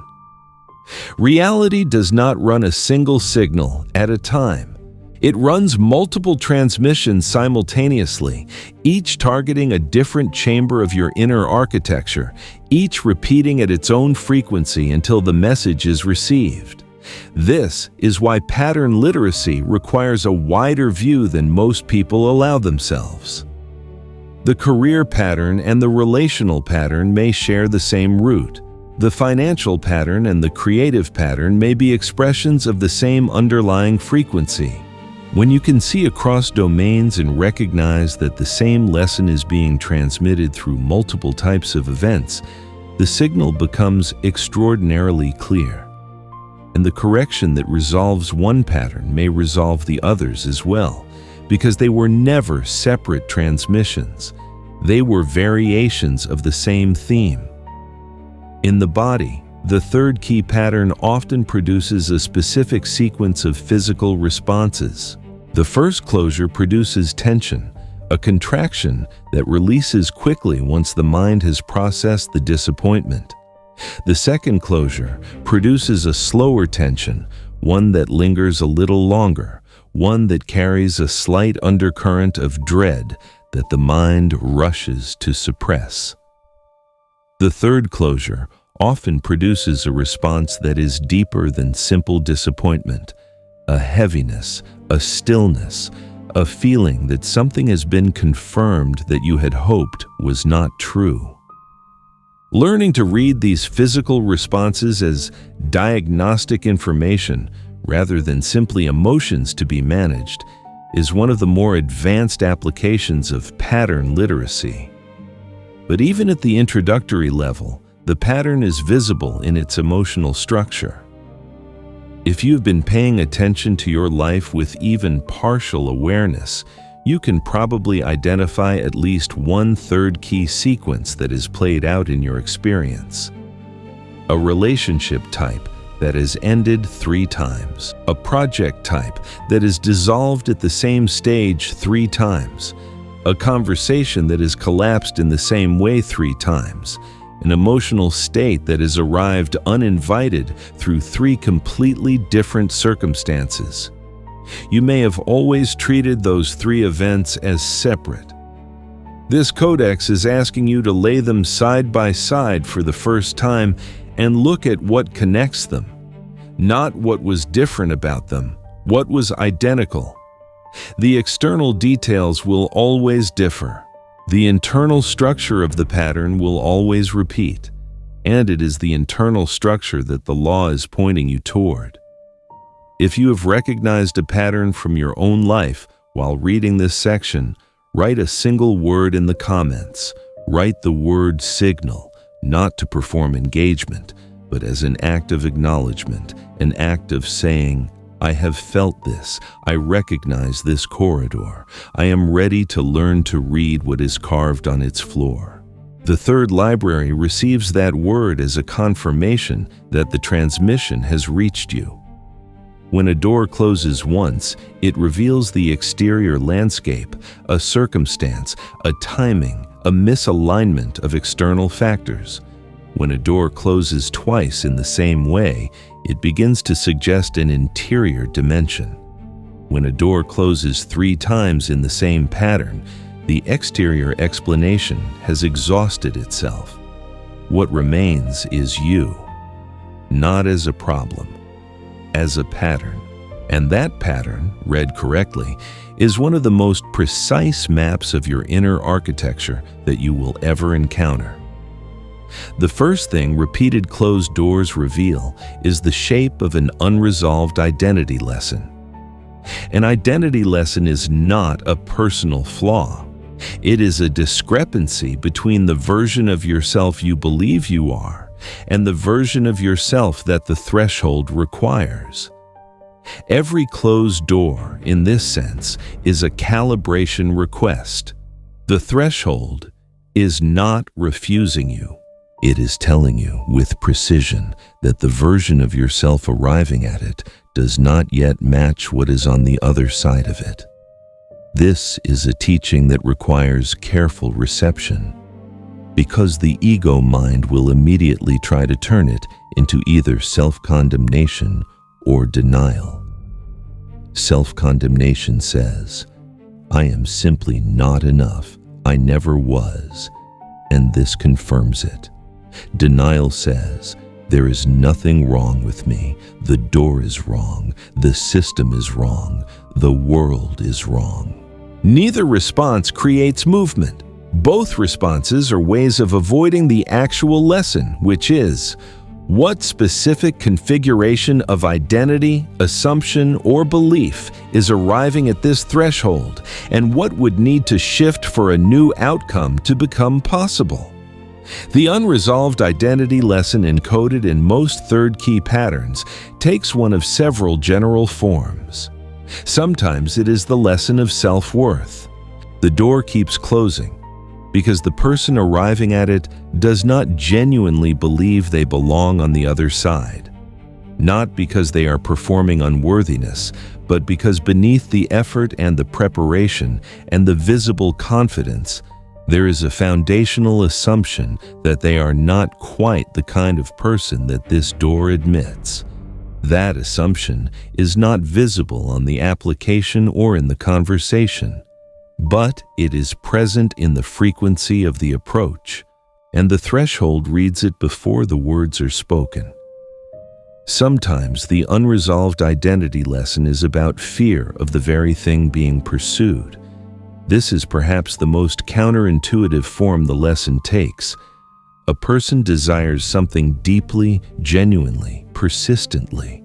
Speaker 1: Reality does not run a single signal at a time. It runs multiple transmissions simultaneously, each targeting a different chamber of your inner architecture, each repeating at its own frequency until the message is received. This is why pattern literacy requires a wider view than most people allow themselves. The career pattern and the relational pattern may share the same root. The financial pattern and the creative pattern may be expressions of the same underlying frequency. When you can see across domains and recognize that the same lesson is being transmitted through multiple types of events, the signal becomes extraordinarily clear. And the correction that resolves one pattern may resolve the others as well, because they were never separate transmissions. They were variations of the same theme. In the body, the third key pattern often produces a specific sequence of physical responses. The first closure produces tension, a contraction that releases quickly once the mind has processed the disappointment. The second closure produces a slower tension, one that lingers a little longer, one that carries a slight undercurrent of dread that the mind rushes to suppress. The third closure often produces a response that is deeper than simple disappointment, a heaviness, a stillness, a feeling that something has been confirmed that you had hoped was not true. Learning to read these physical responses as diagnostic information rather than simply emotions to be managed is one of the more advanced applications of pattern literacy. But even at the introductory level, the pattern is visible in its emotional structure. If you've been paying attention to your life with even partial awareness, you can probably identify at least one third key sequence that is played out in your experience. A relationship type that has ended 3 times, a project type that is dissolved at the same stage 3 times, a conversation that has collapsed in the same way 3 times, an emotional state that has arrived uninvited through 3 completely different circumstances. You may have always treated those 3 events as separate. This codex is asking you to lay them side by side for the first time and look at what connects them, not what was different about them, what was identical. The external details will always differ. The internal structure of the pattern will always repeat, and it is the internal structure that the law is pointing you toward. If you have recognized a pattern from your own life while reading this section, write a single word in the comments. Write the word signal, not to perform engagement, but as an act of acknowledgement, an act of saying, I have felt this, I recognize this corridor, I am ready to learn to read what is carved on its floor. The third library receives that word as a confirmation that the transmission has reached you. When a door closes once, it reveals the exterior landscape, a circumstance, a timing, a misalignment of external factors. When a door closes twice in the same way, it begins to suggest an interior dimension. When a door closes 3 times in the same pattern, the exterior explanation has exhausted itself. What remains is you, not as a problem, as a pattern. And that pattern, read correctly, is one of the most precise maps of your inner architecture that you will ever encounter. The first thing repeated closed doors reveal is the shape of an unresolved identity lesson. An identity lesson is not a personal flaw. It is a discrepancy between the version of yourself you believe you are and the version of yourself that the threshold requires. Every closed door, in this sense, is a calibration request. The threshold is not refusing you. It is telling you with precision that the version of yourself arriving at it does not yet match what is on the other side of it. This is a teaching that requires careful reception, because the ego mind will immediately try to turn it into either self-condemnation or denial. Self-condemnation says, I am simply not enough, I never was, and this confirms it. Denial says, there is nothing wrong with me, the door is wrong, the system is wrong, the world is wrong. Neither response creates movement. Both responses are ways of avoiding the actual lesson, which is, what specific configuration of identity, assumption, or belief is arriving at this threshold, and what would need to shift for a new outcome to become possible? The unresolved identity lesson encoded in most third key patterns takes one of several general forms. Sometimes it is the lesson of self-worth. The door keeps closing because the person arriving at it does not genuinely believe they belong on the other side. Not because they are performing unworthiness, but because beneath the effort and the preparation and the visible confidence, there is a foundational assumption that they are not quite the kind of person that this door admits. That assumption is not visible on the application or in the conversation, but it is present in the frequency of the approach, and the threshold reads it before the words are spoken. Sometimes the unresolved identity lesson is about fear of the very thing being pursued. This is perhaps the most counterintuitive form the lesson takes. A person desires something deeply, genuinely, persistently,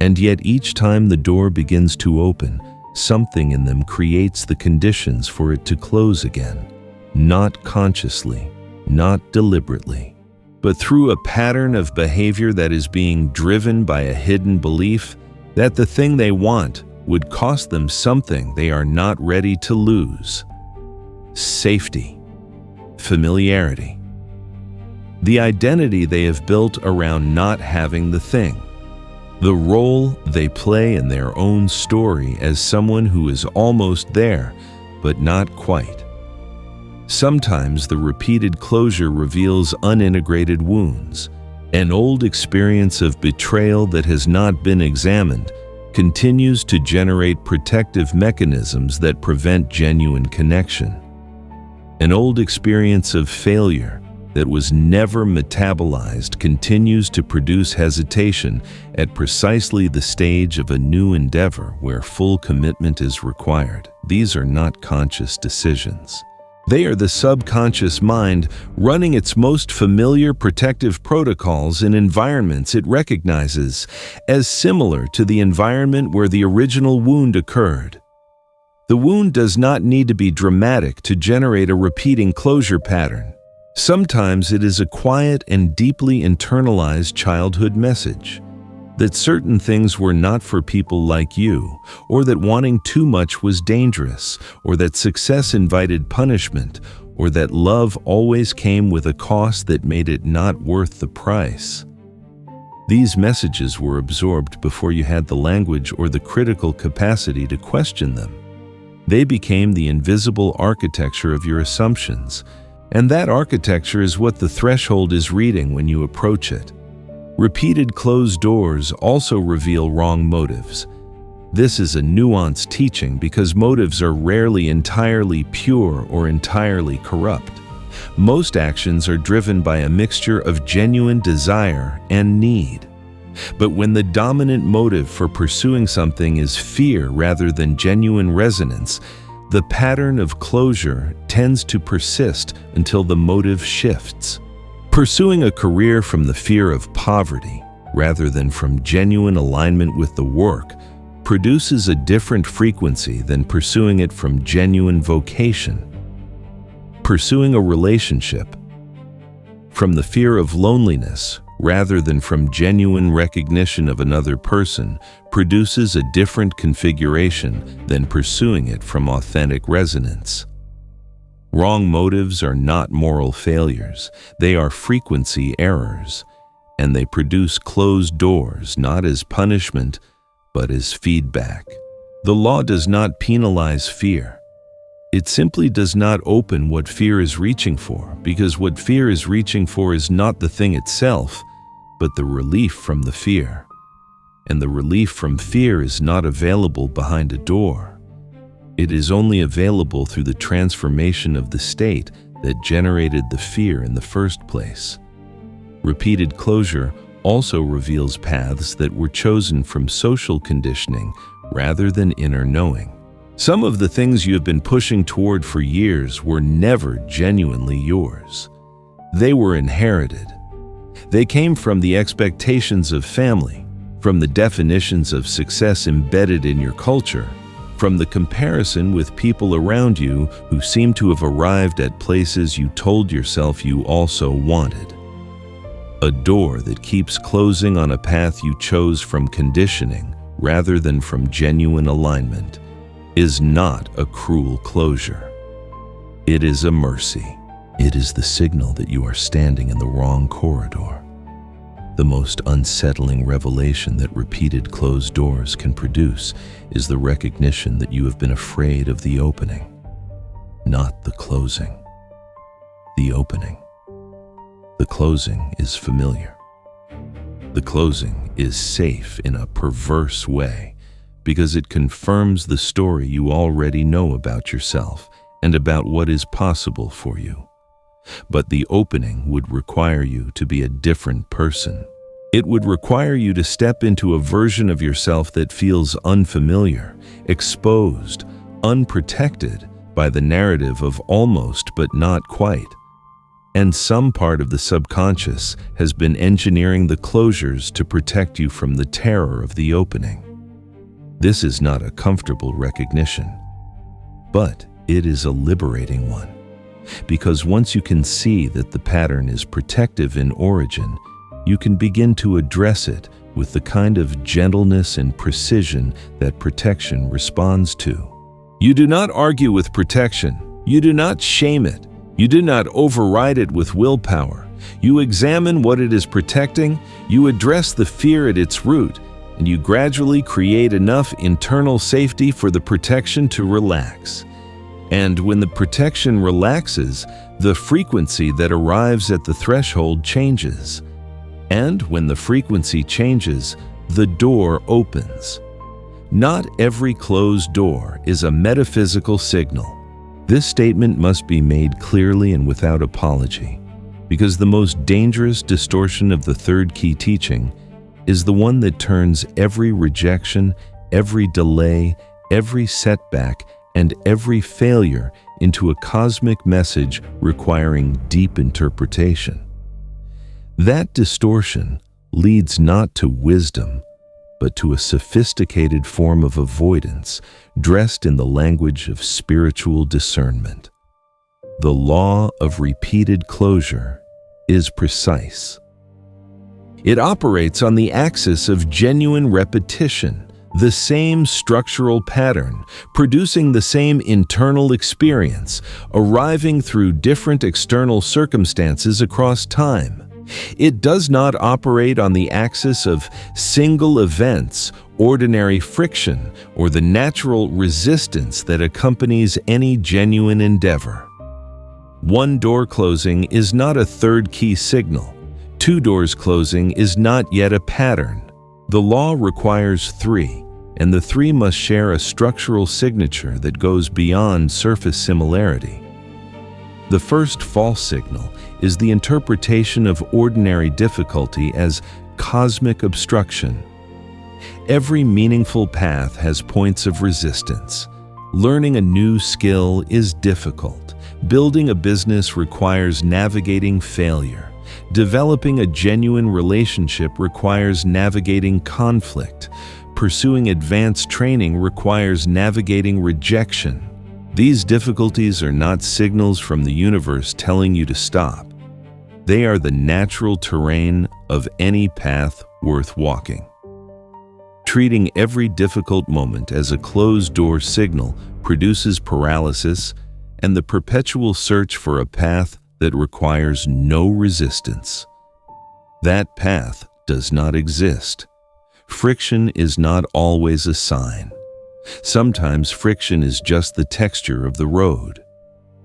Speaker 1: and yet each time the door begins to open, something in them creates the conditions for it to close again, not consciously, not deliberately, but through a pattern of behavior that is being driven by a hidden belief that the thing they want would cost them something they are not ready to lose. Safety, familiarity, the identity they have built around not having the thing, the role they play in their own story as someone who is almost there, but not quite. Sometimes the repeated closure reveals unintegrated wounds. An old experience of betrayal that has not been examined continues to generate protective mechanisms that prevent genuine connection. An old experience of failure that was never metabolized continues to produce hesitation at precisely the stage of a new endeavor where full commitment is required. These are not conscious decisions. They are the subconscious mind running its most familiar protective protocols in environments it recognizes as similar to the environment where the original wound occurred. The wound does not need to be dramatic to generate a repeating closure pattern. Sometimes it is a quiet and deeply internalized childhood message that certain things were not for people like you, or that wanting too much was dangerous, or that success invited punishment, or that love always came with a cost that made it not worth the price. These messages were absorbed before you had the language or the critical capacity to question them. They became the invisible architecture of your assumptions, and that architecture is what the threshold is reading when you approach it. Repeated closed doors also reveal wrong motives. This is a nuanced teaching because motives are rarely entirely pure or entirely corrupt. Most actions are driven by a mixture of genuine desire and need. But when the dominant motive for pursuing something is fear rather than genuine resonance, the pattern of closure tends to persist until the motive shifts. Pursuing a career from the fear of poverty, rather than from genuine alignment with the work, produces a different frequency than pursuing it from genuine vocation. Pursuing a relationship from the fear of loneliness, rather than from genuine recognition of another person, produces a different configuration than pursuing it from authentic resonance. Wrong motives are not moral failures, they are frequency errors, and they produce closed doors not as punishment, but as feedback. The law does not penalize fear. It simply does not open what fear is reaching for, because what fear is reaching for is not the thing itself, but the relief from the fear. And the relief from fear is not available behind a door. It is only available through the transformation of the state that generated the fear in the first place. Repeated closure also reveals paths that were chosen from social conditioning rather than inner knowing. Some of the things you have been pushing toward for years were never genuinely yours. They were inherited. They came from the expectations of family, from the definitions of success embedded in your culture, from the comparison with people around you who seem to have arrived at places you told yourself you also wanted. A door that keeps closing on a path you chose from conditioning rather than from genuine alignment is not a cruel closure. It is a mercy. It is the signal that you are standing in the wrong corridor. The most unsettling revelation that repeated closed doors can produce is the recognition that you have been afraid of the opening, not the closing. The opening. The closing is familiar. The closing is safe in a perverse way because it confirms the story you already know about yourself and about what is possible for you. But the opening would require you to be a different person. It would require you to step into a version of yourself that feels unfamiliar, exposed, unprotected by the narrative of almost but not quite. And some part of the subconscious has been engineering the closures to protect you from the terror of the opening. This is not a comfortable recognition, but it is a liberating one. Because once you can see that the pattern is protective in origin, you can begin to address it with the kind of gentleness and precision that protection responds to. You do not argue with protection. You do not shame it. You do not override it with willpower. You examine what it is protecting, you address the fear at its root, and you gradually create enough internal safety for the protection to relax. And when the protection relaxes, the frequency that arrives at the threshold changes. And when the frequency changes, the door opens. Not every closed door is a metaphysical signal. This statement must be made clearly and without apology, because the most dangerous distortion of the third key teaching is the one that turns every rejection, every delay, every setback, and every failure into a cosmic message requiring deep interpretation. That distortion leads not to wisdom, but to a sophisticated form of avoidance dressed in the language of spiritual discernment. The law of repeated closure is precise. It operates on the axis of genuine repetition, the same structural pattern, producing the same internal experience, arriving through different external circumstances across time. It does not operate on the axis of single events, ordinary friction, or the natural resistance that accompanies any genuine endeavor. One door closing is not a third key signal. Two doors closing is not yet a pattern. The law requires three, and the three must share a structural signature that goes beyond surface similarity. The first false signal is the interpretation of ordinary difficulty as cosmic obstruction. Every meaningful path has points of resistance. Learning a new skill is difficult. Building a business requires navigating failure. Developing a genuine relationship requires navigating conflict. Pursuing advanced training requires navigating rejection. These difficulties are not signals from the universe telling you to stop. They are the natural terrain of any path worth walking. Treating every difficult moment as a closed-door signal produces paralysis and the perpetual search for a path that requires no resistance. That path does not exist. Friction is not always a sign. Sometimes friction is just the texture of the road.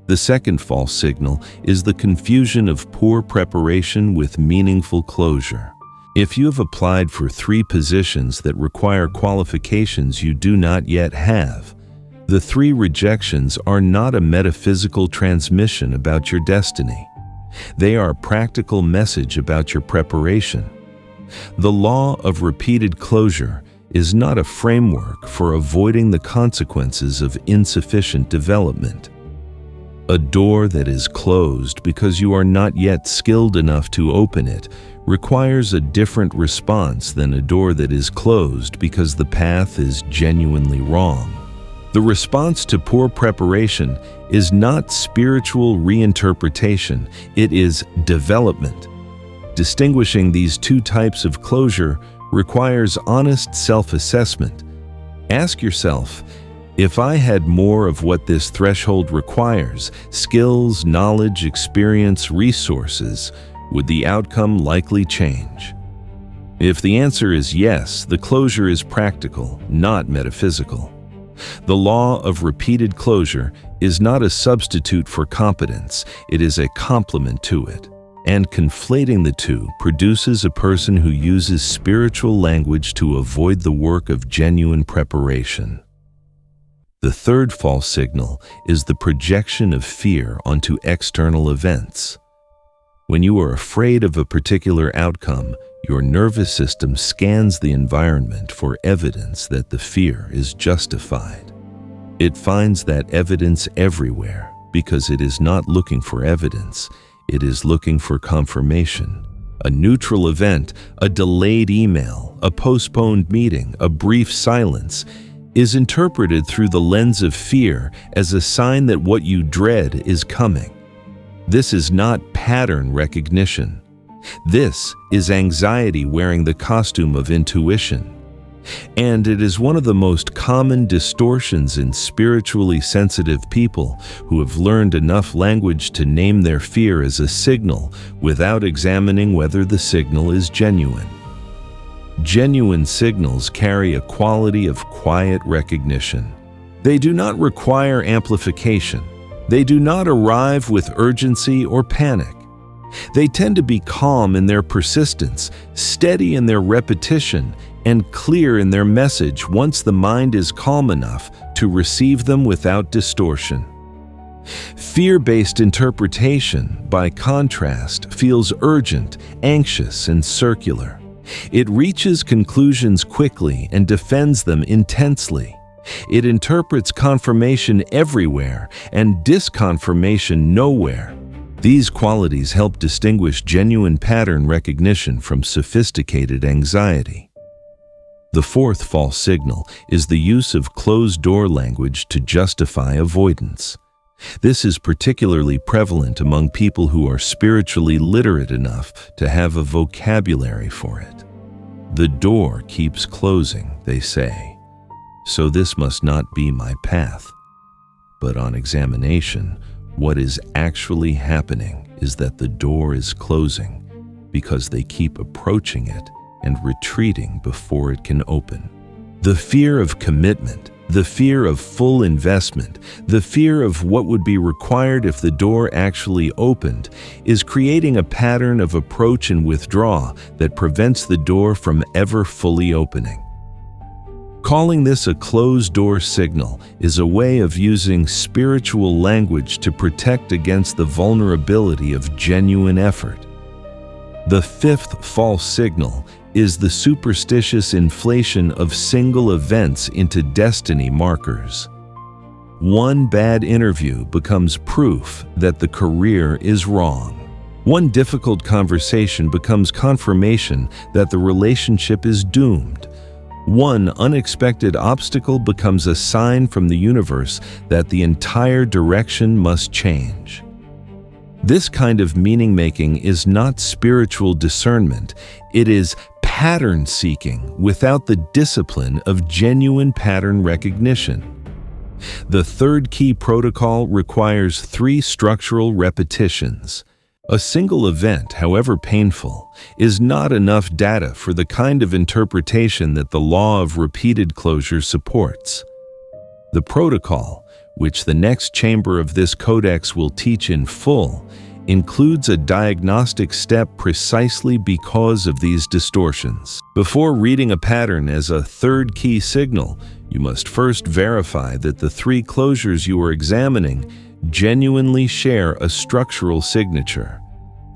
Speaker 1: The second false signal is the confusion of poor preparation with meaningful closure. If you have applied for 3 positions that require qualifications you do not yet have, the 3 rejections are not a metaphysical transmission about your destiny. They are a practical message about your preparation. The law of repeated closure is not a framework for avoiding the consequences of insufficient development. A door that is closed because you are not yet skilled enough to open it requires a different response than a door that is closed because the path is genuinely wrong. The response to poor preparation is not spiritual reinterpretation, it is development. Distinguishing these 2 types of closure requires honest self-assessment. Ask yourself, if I had more of what this threshold requires, skills, knowledge, experience, resources, would the outcome likely change? If the answer is yes, the closure is practical, not metaphysical. The law of repeated closure is not a substitute for competence, it is a complement to it. And conflating the two produces a person who uses spiritual language to avoid the work of genuine preparation. The third false signal is the projection of fear onto external events. When you are afraid of a particular outcome, your nervous system scans the environment for evidence that the fear is justified. It finds that evidence everywhere because it is not looking for evidence, it is looking for confirmation. A neutral event, a delayed email, a postponed meeting, a brief silence is interpreted through the lens of fear as a sign that what you dread is coming. This is not pattern recognition. This is anxiety wearing the costume of intuition. And it is one of the most common distortions in spiritually sensitive people who have learned enough language to name their fear as a signal without examining whether the signal is genuine. Genuine signals carry a quality of quiet recognition. They do not require amplification. They do not arrive with urgency or panic. They tend to be calm in their persistence, steady in their repetition, and clear in their message once the mind is calm enough to receive them without distortion. Fear-based interpretation, by contrast, feels urgent, anxious, and circular. It reaches conclusions quickly and defends them intensely. It interprets confirmation everywhere and disconfirmation nowhere. These qualities help distinguish genuine pattern recognition from sophisticated anxiety. The fourth false signal is the use of closed-door language to justify avoidance. This is particularly prevalent among people who are spiritually literate enough to have a vocabulary for it. The door keeps closing, they say, so this must not be my path. But on examination, what is actually happening is that the door is closing because they keep approaching it and retreating before it can open. The fear of commitment, the fear of full investment, the fear of what would be required if the door actually opened, is creating a pattern of approach and withdraw that prevents the door from ever fully opening. Calling this a closed-door signal is a way of using spiritual language to protect against the vulnerability of genuine effort. The fifth false signal is the superstitious inflation of single events into destiny markers. One bad interview becomes proof that the career is wrong. One difficult conversation becomes confirmation that the relationship is doomed. One unexpected obstacle becomes a sign from the universe that the entire direction must change. This kind of meaning-making is not spiritual discernment. It is pattern-seeking without the discipline of genuine pattern recognition. The third key protocol requires 3 structural repetitions. A single event, however painful, is not enough data for the kind of interpretation that the law of repeated closure supports. The protocol, which the next chamber of this codex will teach in full, includes a diagnostic step precisely because of these distortions. Before reading a pattern as a third key signal, you must first verify that the 3 closures you are examining genuinely share a structural signature,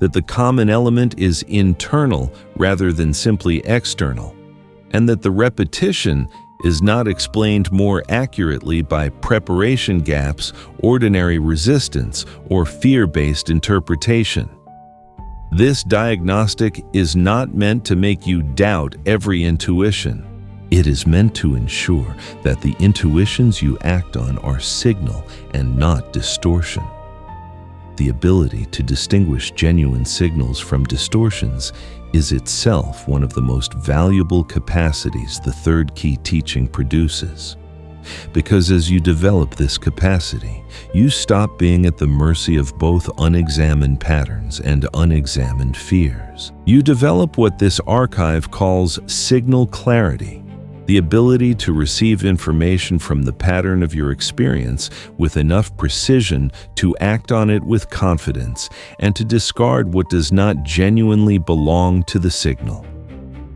Speaker 1: that the common element is internal rather than simply external, and that the repetition is not explained more accurately by preparation gaps, ordinary resistance, or fear-based interpretation. This diagnostic is not meant to make you doubt every intuition. It is meant to ensure that the intuitions you act on are signal and not distortion. The ability to distinguish genuine signals from distortions is itself one of the most valuable capacities the third key teaching produces. Because as you develop this capacity, you stop being at the mercy of both unexamined patterns and unexamined fears. You develop what this archive calls signal clarity, the ability to receive information from the pattern of your experience with enough precision to act on it with confidence and to discard what does not genuinely belong to the signal.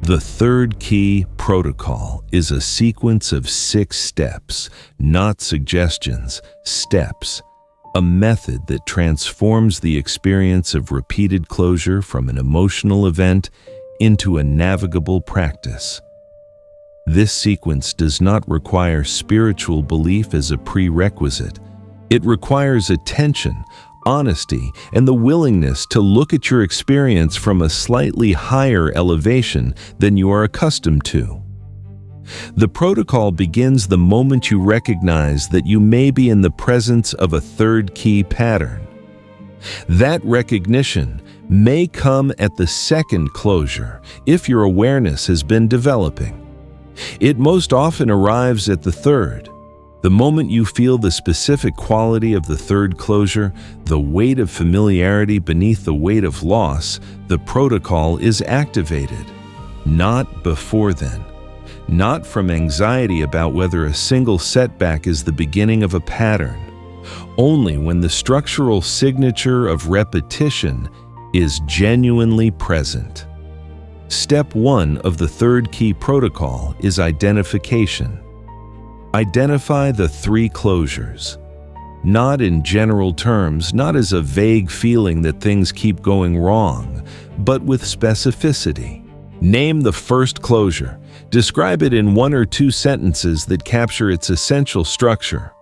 Speaker 1: The third key protocol is a sequence of 6 steps, not suggestions, steps, a method that transforms the experience of repeated closure from an emotional event into a navigable practice. This sequence does not require spiritual belief as a prerequisite. It requires attention, honesty, and the willingness to look at your experience from a slightly higher elevation than you are accustomed to. The protocol begins the moment you recognize that you may be in the presence of a third key pattern. That recognition may come at the second closure if your awareness has been developing. It most often arrives at the third. The moment you feel the specific quality of the third closure, the weight of familiarity beneath the weight of loss, the protocol is activated. Not before then. Not from anxiety about whether a single setback is the beginning of a pattern. Only when the structural signature of repetition is genuinely present. Step 1 of the third key protocol is identification. Identify the 3 closures. not in general terms, not as a vague feeling that things keep going wrong, but with specificity. Name the first closure. Describe it in 1 or 2 sentences that capture its essential structure.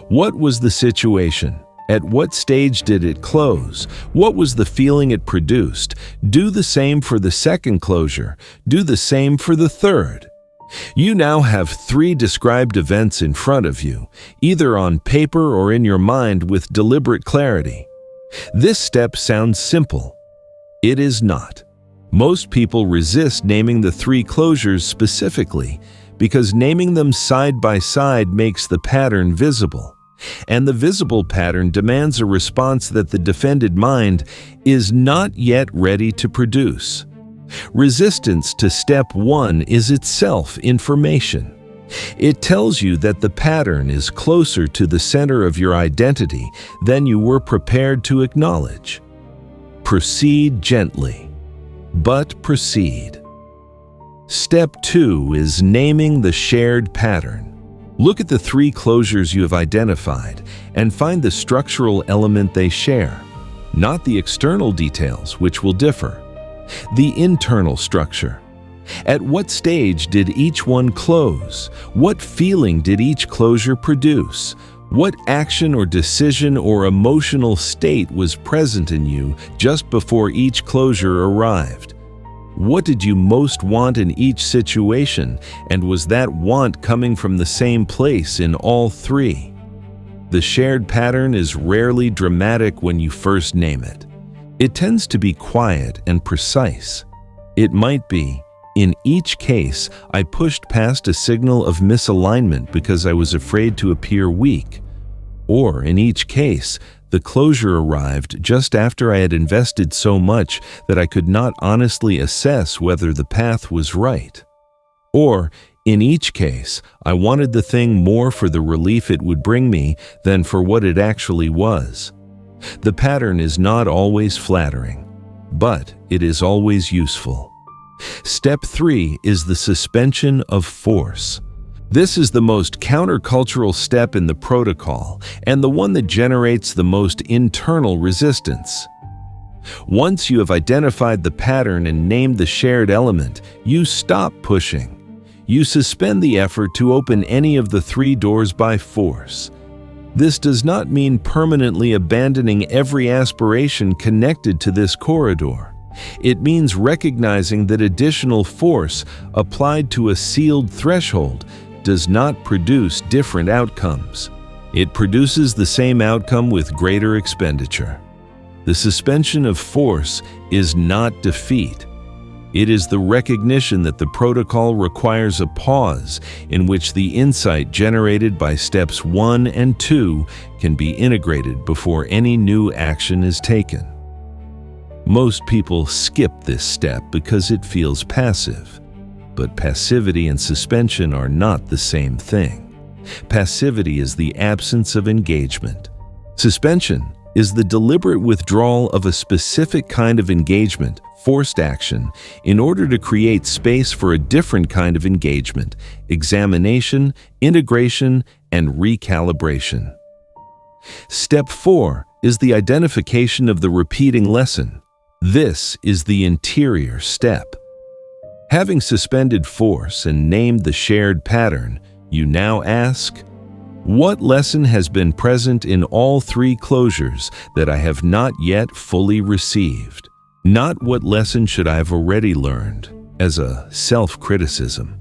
Speaker 1: What was the situation? At what stage did it close? What was the feeling it produced? Do the same for the second closure. Do the same for the third. You now have 3 described events in front of you, either on paper or in your mind with deliberate clarity. This step sounds simple. It is not. Most people resist naming the 3 closures specifically because naming them side by side makes the pattern visible. And the visible pattern demands a response that the defended mind is not yet ready to produce. Resistance to step 1 is itself information. It tells you that the pattern is closer to the center of your identity than you were prepared to acknowledge. Proceed gently, but proceed. Step 2 is naming the shared pattern. Look at the 3 closures you have identified and find the structural element they share, not the external details, which will differ. The internal structure. At what stage did each one close? What feeling did each closure produce? What action or decision or emotional state was present in you just before each closure arrived? What did you most want in each situation, and was that want coming from the same place in all 3? The shared pattern is rarely dramatic when you first name it. It tends to be quiet and precise. It might be, in each case, I pushed past a signal of misalignment because I was afraid to appear weak. Or, in each case, the closure arrived just after I had invested so much that I could not honestly assess whether the path was right. Or, in each case, I wanted the thing more for the relief it would bring me than for what it actually was. The pattern is not always flattering, but it is always useful. Step 3 is the suspension of force. This is the most countercultural step in the protocol and the one that generates the most internal resistance. Once you have identified the pattern and named the shared element, you stop pushing. You suspend the effort to open any of the 3 doors by force. This does not mean permanently abandoning every aspiration connected to this corridor. It means recognizing that additional force applied to a sealed threshold does not produce different outcomes. It produces the same outcome with greater expenditure. The suspension of force is not defeat. It is the recognition that the protocol requires a pause in which the insight generated by steps 1 and 2 can be integrated before any new action is taken. Most people skip this step because it feels passive, but passivity and suspension are not the same thing. Passivity is the absence of engagement. Suspension is the deliberate withdrawal of a specific kind of engagement, forced action, in order to create space for a different kind of engagement, examination, integration, and recalibration. Step 4 is the identification of the repeating lesson. This is the interior step. Having suspended force and named the shared pattern, you now ask, what lesson has been present in all 3 closures that I have not yet fully received? Not what lesson should I have already learned, as a self-criticism,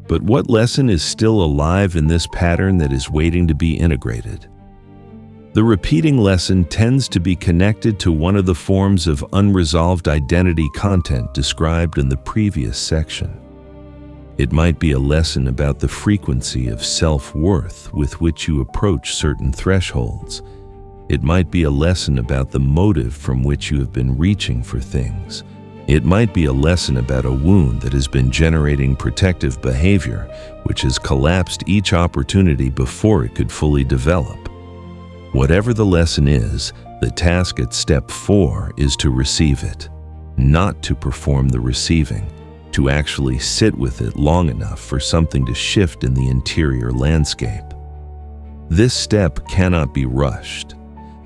Speaker 1: but what lesson is still alive in this pattern that is waiting to be integrated? The repeating lesson tends to be connected to one of the forms of unresolved identity content described in the previous section. It might be a lesson about the frequency of self-worth with which you approach certain thresholds. It might be a lesson about the motive from which you have been reaching for things. It might be a lesson about a wound that has been generating protective behavior, which has collapsed each opportunity before it could fully develop. Whatever the lesson is, the task at step 4 is to receive it, not to perform the receiving, to actually sit with it long enough for something to shift in the interior landscape. This step cannot be rushed.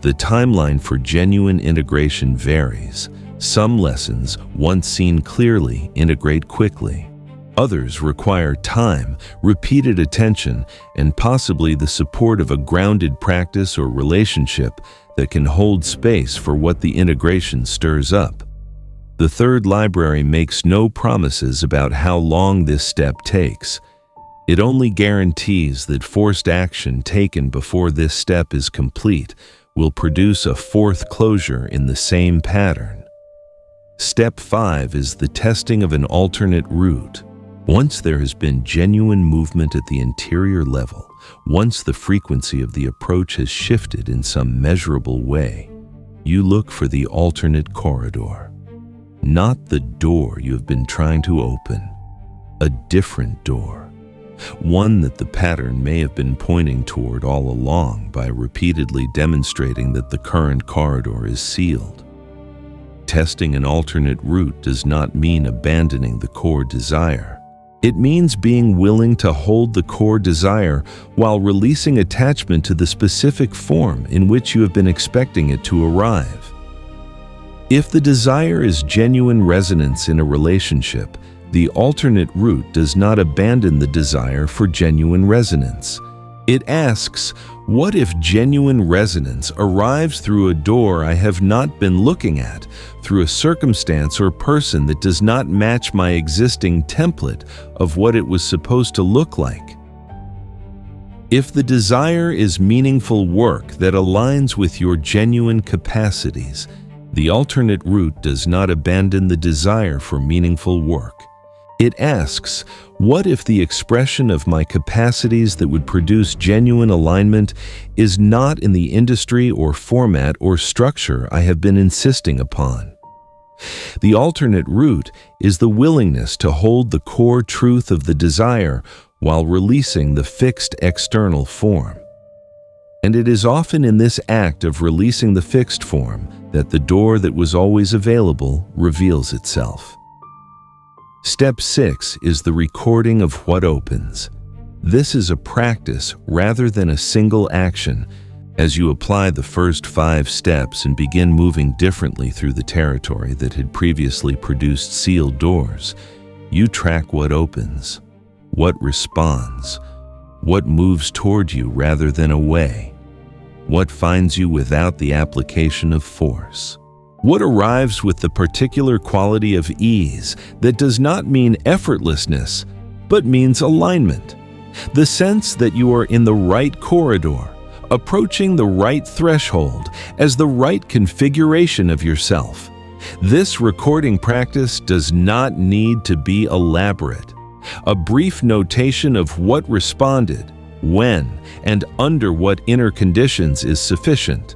Speaker 1: The timeline for genuine integration varies. Some lessons, once seen clearly, integrate quickly. Others require time, repeated attention, and possibly the support of a grounded practice or relationship that can hold space for what the integration stirs up. The third library makes no promises about how long this step takes. It only guarantees that forced action taken before this step is complete will produce a fourth closure in the same pattern. Step 5 is the testing of an alternate route. Once there has been genuine movement at the interior level, once the frequency of the approach has shifted in some measurable way, you look for the alternate corridor. Not the door you have been trying to open, a different door. One that the pattern may have been pointing toward all along by repeatedly demonstrating that the current corridor is sealed. Testing an alternate route does not mean abandoning the core desire. It means being willing to hold the core desire while releasing attachment to the specific form in which you have been expecting it to arrive. If the desire is genuine resonance in a relationship, the alternate route does not abandon the desire for genuine resonance. It asks, what if genuine resonance arrives through a door I have not been looking at, through a circumstance or person that does not match my existing template of what it was supposed to look like? If the desire is meaningful work that aligns with your genuine capacities, the alternate route does not abandon the desire for meaningful work. It asks, what if the expression of my capacities that would produce genuine alignment is not in the industry or format or structure I have been insisting upon? The alternate route is the willingness to hold the core truth of the desire while releasing the fixed external form. And it is often in this act of releasing the fixed form that the door that was always available reveals itself. Step 6 is the recording of what opens. This is a practice rather than a single action. As you apply the first 5 steps and begin moving differently through the territory that had previously produced sealed doors, you track what opens, what responds, what moves toward you rather than away, what finds you without the application of force, what arrives with the particular quality of ease that does not mean effortlessness, but means alignment, the sense that you are in the right corridor, approaching the right threshold as the right configuration of yourself. This recording practice does not need to be elaborate. A brief notation of what responded, when, and under what inner conditions is sufficient.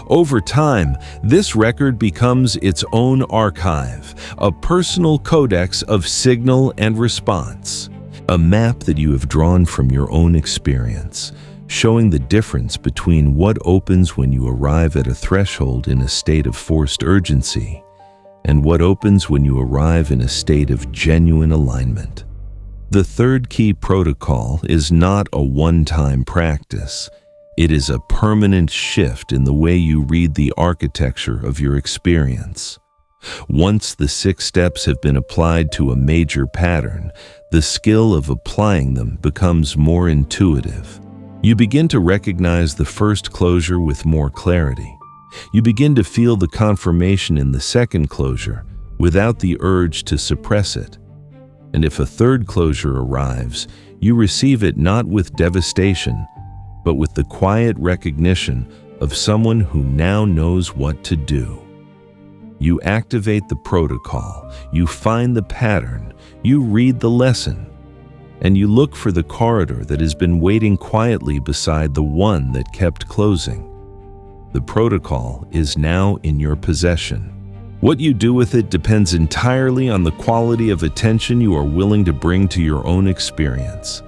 Speaker 1: Over time, this record becomes its own archive, a personal codex of signal and response, a map that you have drawn from your own experience, showing the difference between what opens when you arrive at a threshold in a state of forced urgency and what opens when you arrive in a state of genuine alignment. The third key protocol is not a one-time practice. It is a permanent shift in the way you read the architecture of your experience. Once the 6 steps have been applied to a major pattern, the skill of applying them becomes more intuitive. You begin to recognize the first closure with more clarity. You begin to feel the confirmation in the second closure without the urge to suppress it. And if a third closure arrives, you receive it not with devastation, but with the quiet recognition of someone who now knows what to do. You activate the protocol, you find the pattern, you read the lesson, and you look for the corridor that has been waiting quietly beside the one that kept closing. The protocol is now in your possession. What you do with it depends entirely on the quality of attention you are willing to bring to your own experience.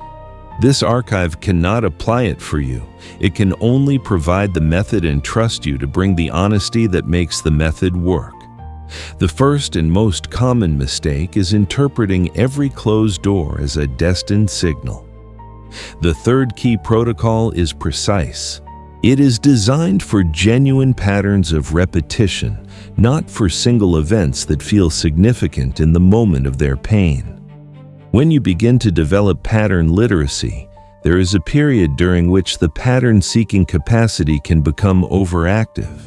Speaker 1: This archive cannot apply it for you. It can only provide the method and trust you to bring the honesty that makes the method work. The first and most common mistake is interpreting every closed door as a destined signal. The third key protocol is precise. It is designed for genuine patterns of repetition, not for single events that feel significant in the moment of their pain. When you begin to develop pattern literacy, there is a period during which the pattern-seeking capacity can become overactive.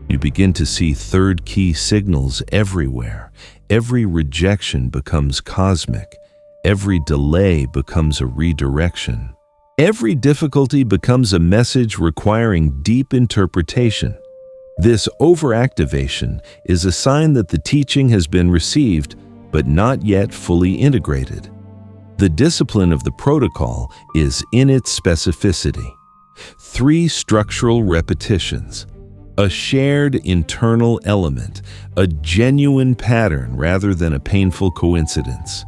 Speaker 1: You begin to see third key signals everywhere. Every rejection becomes cosmic. Every delay becomes a redirection. Every difficulty becomes a message requiring deep interpretation. This overactivation is a sign that the teaching has been received, but not yet fully integrated. The discipline of the protocol is in its specificity. 3 structural repetitions. A shared internal element, a genuine pattern rather than a painful coincidence.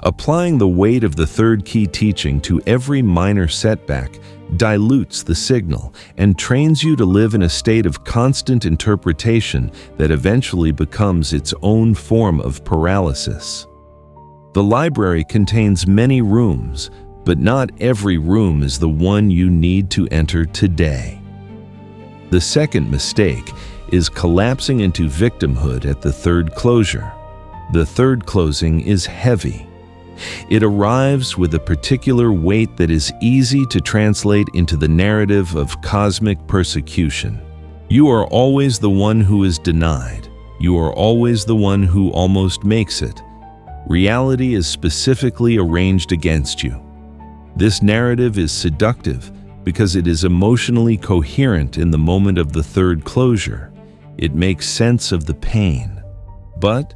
Speaker 1: Applying the weight of the third key teaching to every minor setback dilutes the signal and trains you to live in a state of constant interpretation that eventually becomes its own form of paralysis. The library contains many rooms, but not every room is the one you need to enter today. The second mistake is collapsing into victimhood at the third closure. The third closing is heavy. It arrives with a particular weight that is easy to translate into the narrative of cosmic persecution. You are always the one who is denied. You are always the one who almost makes it. Reality is specifically arranged against you. This narrative is seductive because it is emotionally coherent in the moment of the third closure. It makes sense of the pain. But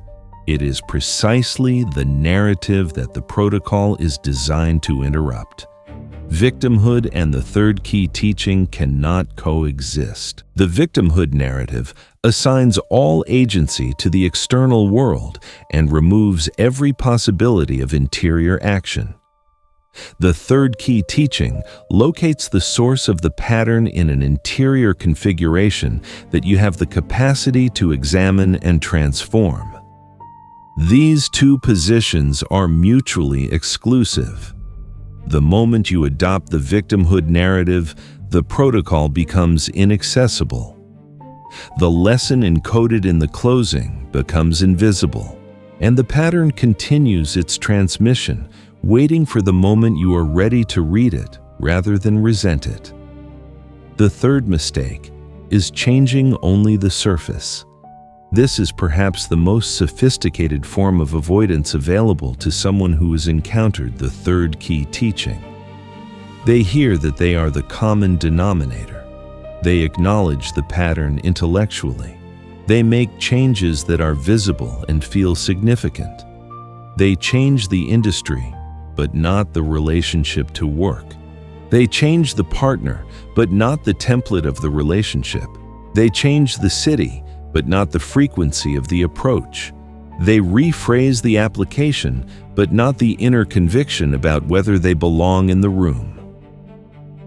Speaker 1: it is precisely the narrative that the protocol is designed to interrupt. Victimhood and the third key teaching cannot coexist. The victimhood narrative assigns all agency to the external world and removes every possibility of interior action. The third key teaching locates the source of the pattern in an interior configuration that you have the capacity to examine and transform. These 2 positions are mutually exclusive. The moment you adopt the victimhood narrative, the protocol becomes inaccessible. The lesson encoded in the closing becomes invisible, and the pattern continues its transmission, waiting for the moment you are ready to read it rather than resent it. The third mistake is changing only the surface. This is perhaps the most sophisticated form of avoidance available to someone who has encountered the third key teaching. They hear that they are the common denominator. They acknowledge the pattern intellectually. They make changes that are visible and feel significant. They change the industry, but not the relationship to work. They change the partner, but not the template of the relationship. They change the city, but not the frequency of the approach. They rephrase the application, but not the inner conviction about whether they belong in the room.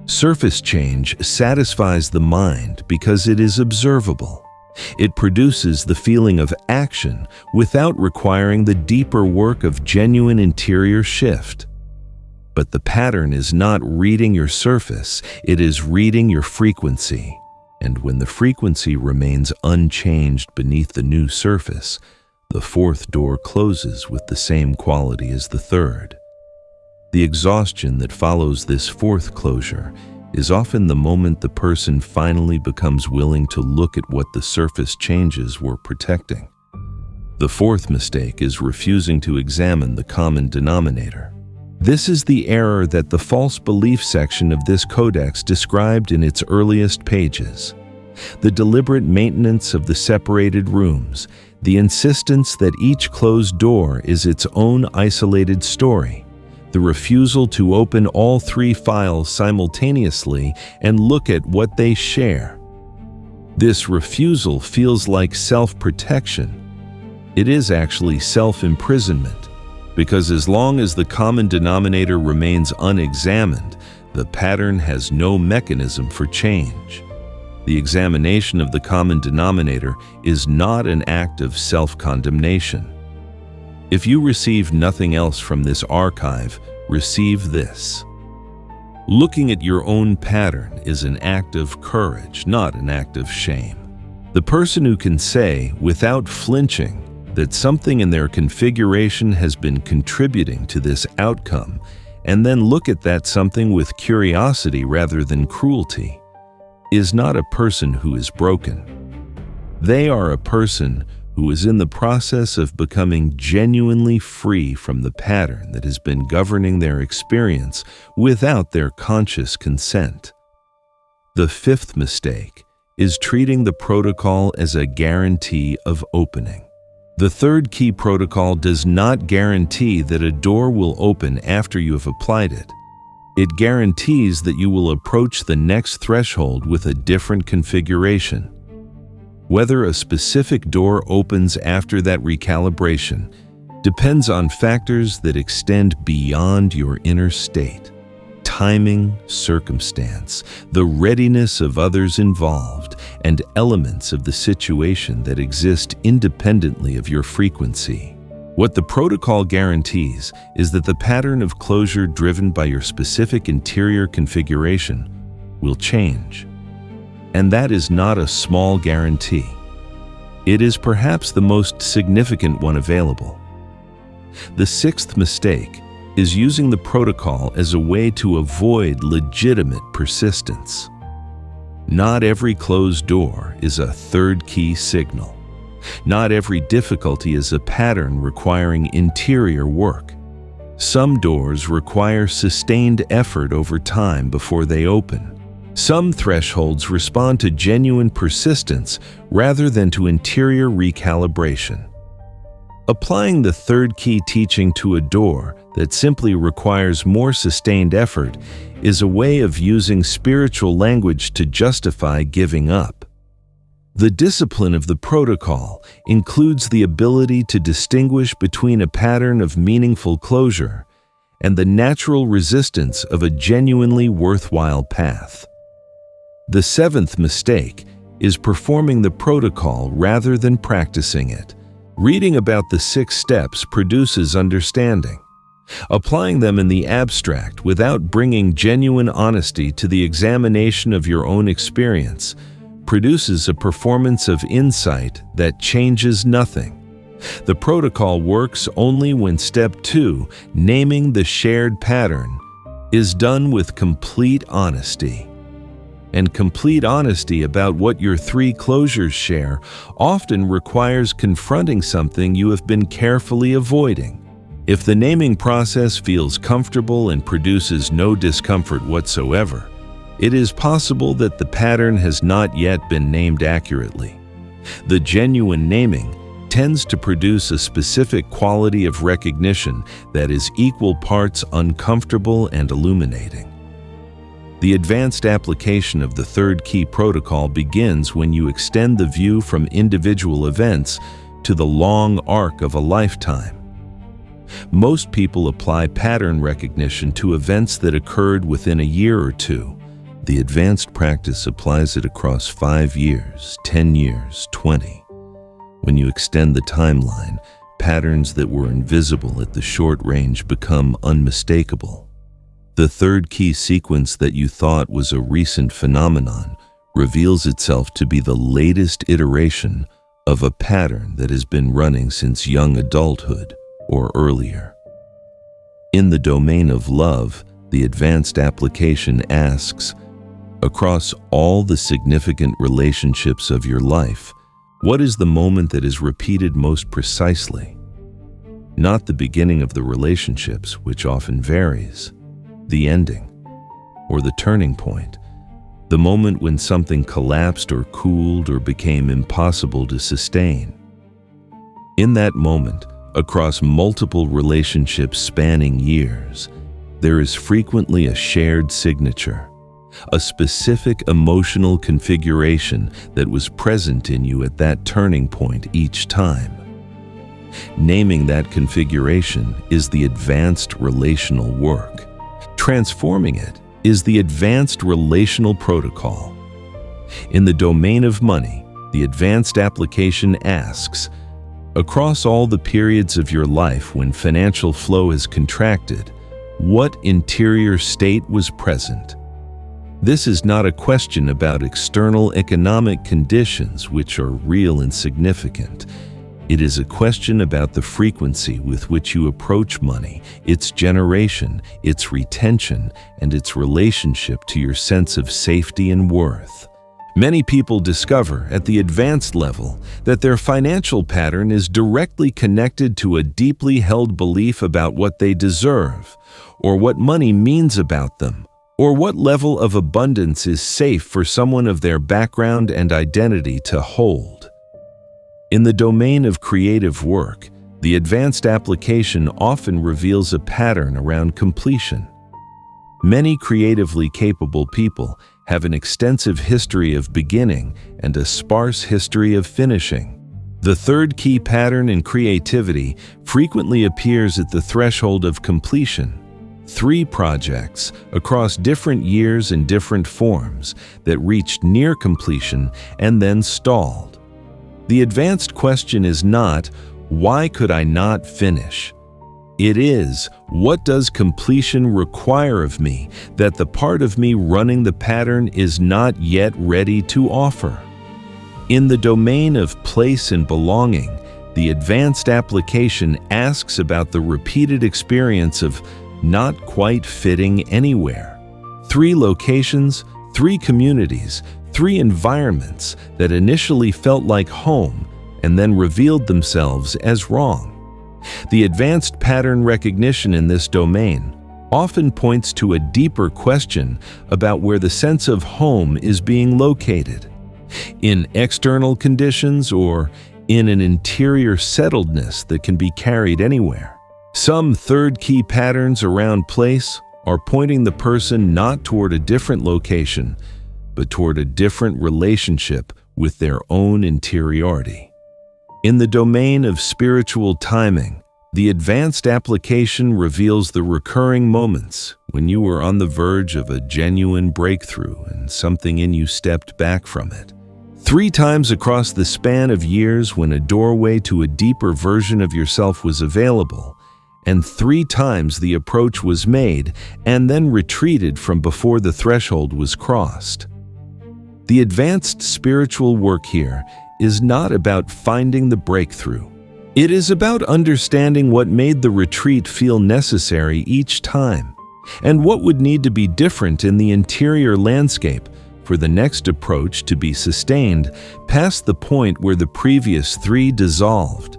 Speaker 1: Surface change satisfies the mind because it is observable. It produces the feeling of action without requiring the deeper work of genuine interior shift. But the pattern is not reading your surface, it is reading your frequency. And when the frequency remains unchanged beneath the new surface, the fourth door closes with the same quality as the third. The exhaustion that follows this fourth closure is often the moment the person finally becomes willing to look at what the surface changes were protecting. The fourth mistake is refusing to examine the common denominator. This is the error that the false belief section of this codex described in its earliest pages. The deliberate maintenance of the separated rooms, the insistence that each closed door is its own isolated story, the refusal to open all 3 files simultaneously and look at what they share. This refusal feels like self-protection. It is actually self-imprisonment, because as long as the common denominator remains unexamined, the pattern has no mechanism for change. The examination of the common denominator is not an act of self-condemnation. If you receive nothing else from this archive, receive this. Looking at your own pattern is an act of courage, not an act of shame. The person who can say, without flinching, that something in their configuration has been contributing to this outcome, and then look at that something with curiosity rather than cruelty, is not a person who is broken. They are a person who is in the process of becoming genuinely free from the pattern that has been governing their experience without their conscious consent. The fifth mistake is treating the protocol as a guarantee of opening. The third key protocol does not guarantee that a door will open after you have applied it. It guarantees that you will approach the next threshold with a different configuration. Whether a specific door opens after that recalibration depends on factors that extend beyond your inner state: timing, circumstance, the readiness of others involved, and elements of the situation that exist independently of your frequency. What the protocol guarantees is that the pattern of closure driven by your specific interior configuration will change. And that is not a small guarantee. It is perhaps the most significant one available. The sixth mistake is using the protocol as a way to avoid legitimate persistence. Not every closed door is a third key signal. Not every difficulty is a pattern requiring interior work. Some doors require sustained effort over time before they open. Some thresholds respond to genuine persistence rather than to interior recalibration. Applying the third key teaching to a door that simply requires more sustained effort is a way of using spiritual language to justify giving up. The discipline of the protocol includes the ability to distinguish between a pattern of meaningful closure and the natural resistance of a genuinely worthwhile path. The seventh mistake is performing the protocol rather than practicing it. Reading about the 6 steps produces understanding. Applying them in the abstract without bringing genuine honesty to the examination of your own experience produces a performance of insight that changes nothing. The protocol works only when step 2, naming the shared pattern, is done with complete honesty. And complete honesty about what your 3 closures share often requires confronting something you have been carefully avoiding. If the naming process feels comfortable and produces no discomfort whatsoever, it is possible that the pattern has not yet been named accurately. The genuine naming tends to produce a specific quality of recognition that is equal parts uncomfortable and illuminating. The advanced application of the third key protocol begins when you extend the view from individual events to the long arc of a lifetime. Most people apply pattern recognition to events that occurred within a year or two. The advanced practice applies it across 5 years, 10 years, 20. When you extend the timeline, patterns that were invisible at the short range become unmistakable. The third key sequence that you thought was a recent phenomenon reveals itself to be the latest iteration of a pattern that has been running since young adulthood or earlier. In the domain of love, the advanced application asks, across all the significant relationships of your life, what is the moment that is repeated most precisely? Not the beginning of the relationships, which often varies, the ending, or the turning point, the moment when something collapsed or cooled or became impossible to sustain. In that moment, across multiple relationships spanning years, there is frequently a shared signature, a specific emotional configuration that was present in you at that turning point each time. Naming that configuration is the advanced relational work. Transforming it is the advanced relational protocol. In the domain of money, the advanced application asks, across all the periods of your life when financial flow has contracted, What interior state was present? This is not a question about external economic conditions, which are real and significant. It is a question about the frequency with which you approach money, its generation, its retention, and its relationship to your sense of safety and worth. Many people discover at the advanced level that their financial pattern is directly connected to a deeply held belief about what they deserve, or what money means about them, or what level of abundance is safe for someone of their background and identity to hold. In the domain of creative work, the advanced application often reveals a pattern around completion. Many creatively capable people have an extensive history of beginning and a sparse history of finishing. The third key pattern in creativity frequently appears at the threshold of completion. 3 projects across different years and different forms that reached near completion and then stalled. The advanced question is not, why could I not finish? It is, what does completion require of me that the part of me running the pattern is not yet ready to offer? In the domain of place and belonging, the advanced application asks about the repeated experience of not quite fitting anywhere. 3 locations, 3 communities, 3 environments that initially felt like home and then revealed themselves as wrong. The advanced pattern recognition in this domain often points to a deeper question about where the sense of home is being located. In external conditions or in an interior settledness that can be carried anywhere. Some third key patterns around place are pointing the person not toward a different location, but toward a different relationship with their own interiority. In the domain of spiritual timing, the advanced application reveals the recurring moments when you were on the verge of a genuine breakthrough and something in you stepped back from it. 3 times across the span of years when a doorway to a deeper version of yourself was available, and 3 times the approach was made and then retreated from before the threshold was crossed. The advanced spiritual work here is not about finding the breakthrough. It is about understanding what made the retreat feel necessary each time, and what would need to be different in the interior landscape for the next approach to be sustained past the point where the previous 3 dissolved.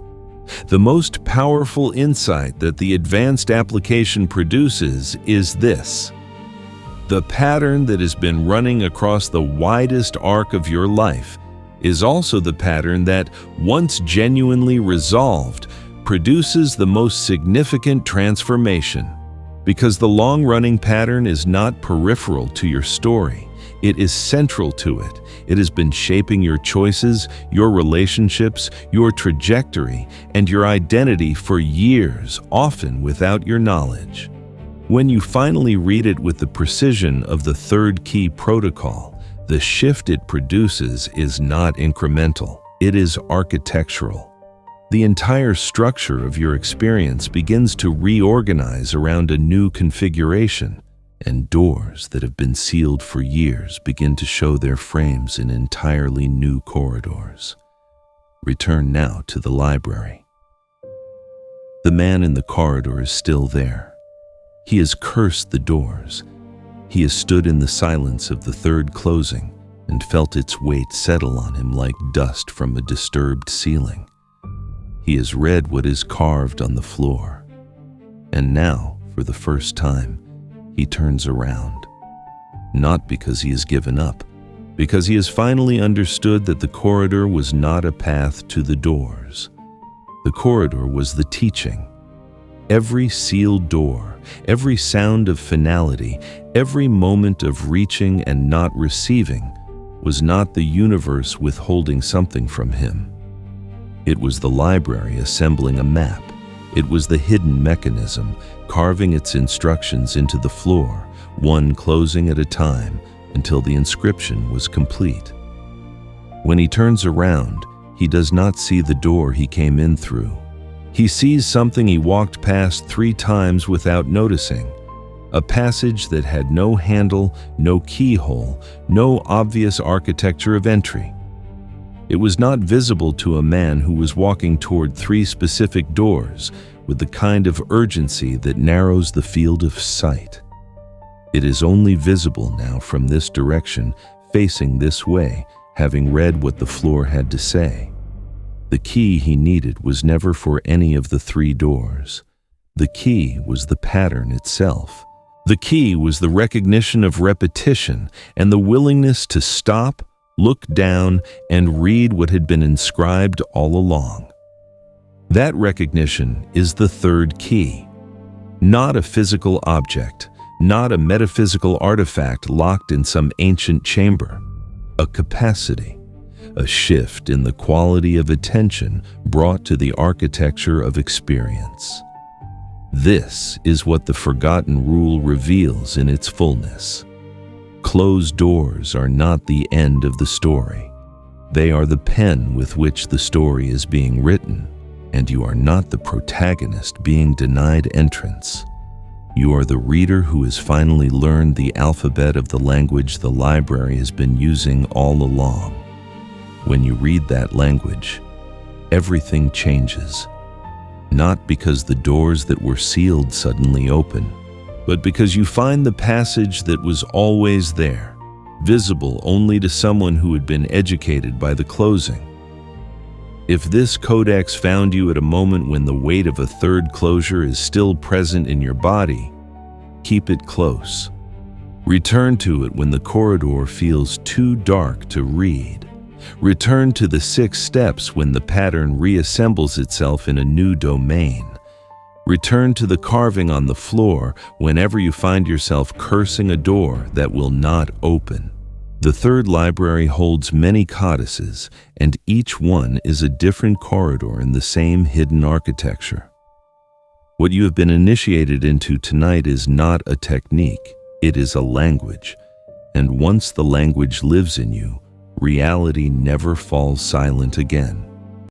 Speaker 1: The most powerful insight that the advanced application produces is this: the pattern that has been running across the widest arc of your life is also the pattern that, once genuinely resolved, produces the most significant transformation. Because the long-running pattern is not peripheral to your story, it is central to it. It has been shaping your choices, your relationships, your trajectory, and your identity for years, often without your knowledge. When you finally read it with the precision of the third key protocol, the shift it produces is not incremental, it is architectural. The entire structure of your experience begins to reorganize around a new configuration, and doors that have been sealed for years begin to show their frames in entirely new corridors. Return now to the library. The man in the corridor is still there. He has cursed the doors. He has stood in the silence of the third closing and felt its weight settle on him like dust from a disturbed ceiling. He has read what is carved on the floor. And now, for the first time, he turns around. Not because he has given up, because he has finally understood that the corridor was not a path to the doors. The corridor was the teaching. Every sealed door, every sound of finality, every moment of reaching and not receiving was not the universe withholding something from him. It was the library assembling a map. It was the hidden mechanism carving its instructions into the floor, one closing at a time until the inscription was complete. When he turns around, he does not see the door he came in through. He sees something he walked past 3 times without noticing, A passage that had no handle, no keyhole, no obvious architecture of entry. It was not visible to a man who was walking toward 3 specific doors with the kind of urgency that narrows the field of sight. It is only visible now from this direction, facing this way, having read what the floor had to say. The key he needed was never for any of the 3 doors. The key was the pattern itself. The key was the recognition of repetition and the willingness to stop, look down, and read what had been inscribed all along. That recognition is the 3rd key. Not a physical object, not a metaphysical artifact locked in some ancient chamber. A capacity, a shift in the quality of attention brought to the architecture of experience. This is what the forgotten rule reveals in its fullness. Closed doors are not the end of the story. They are the pen with which the story is being written, and you are not the protagonist being denied entrance. You are the reader who has finally learned the alphabet of the language the library has been using all along. When you read that language, everything changes. Not because the doors that were sealed suddenly open, but because you find the passage that was always there, visible only to someone who had been educated by the closing. If this codex found you at a moment when the weight of a 3rd closure is still present in your body, keep it close. Return to it when the corridor feels too dark to read. Return to the 6 steps when the pattern reassembles itself in a new domain. Return to the carving on the floor whenever you find yourself cursing a door that will not open. The 3rd library holds many codices, and each one is a different corridor in the same hidden architecture. What you have been initiated into tonight is not a technique, it is a language. And once the language lives in you, reality never falls silent again.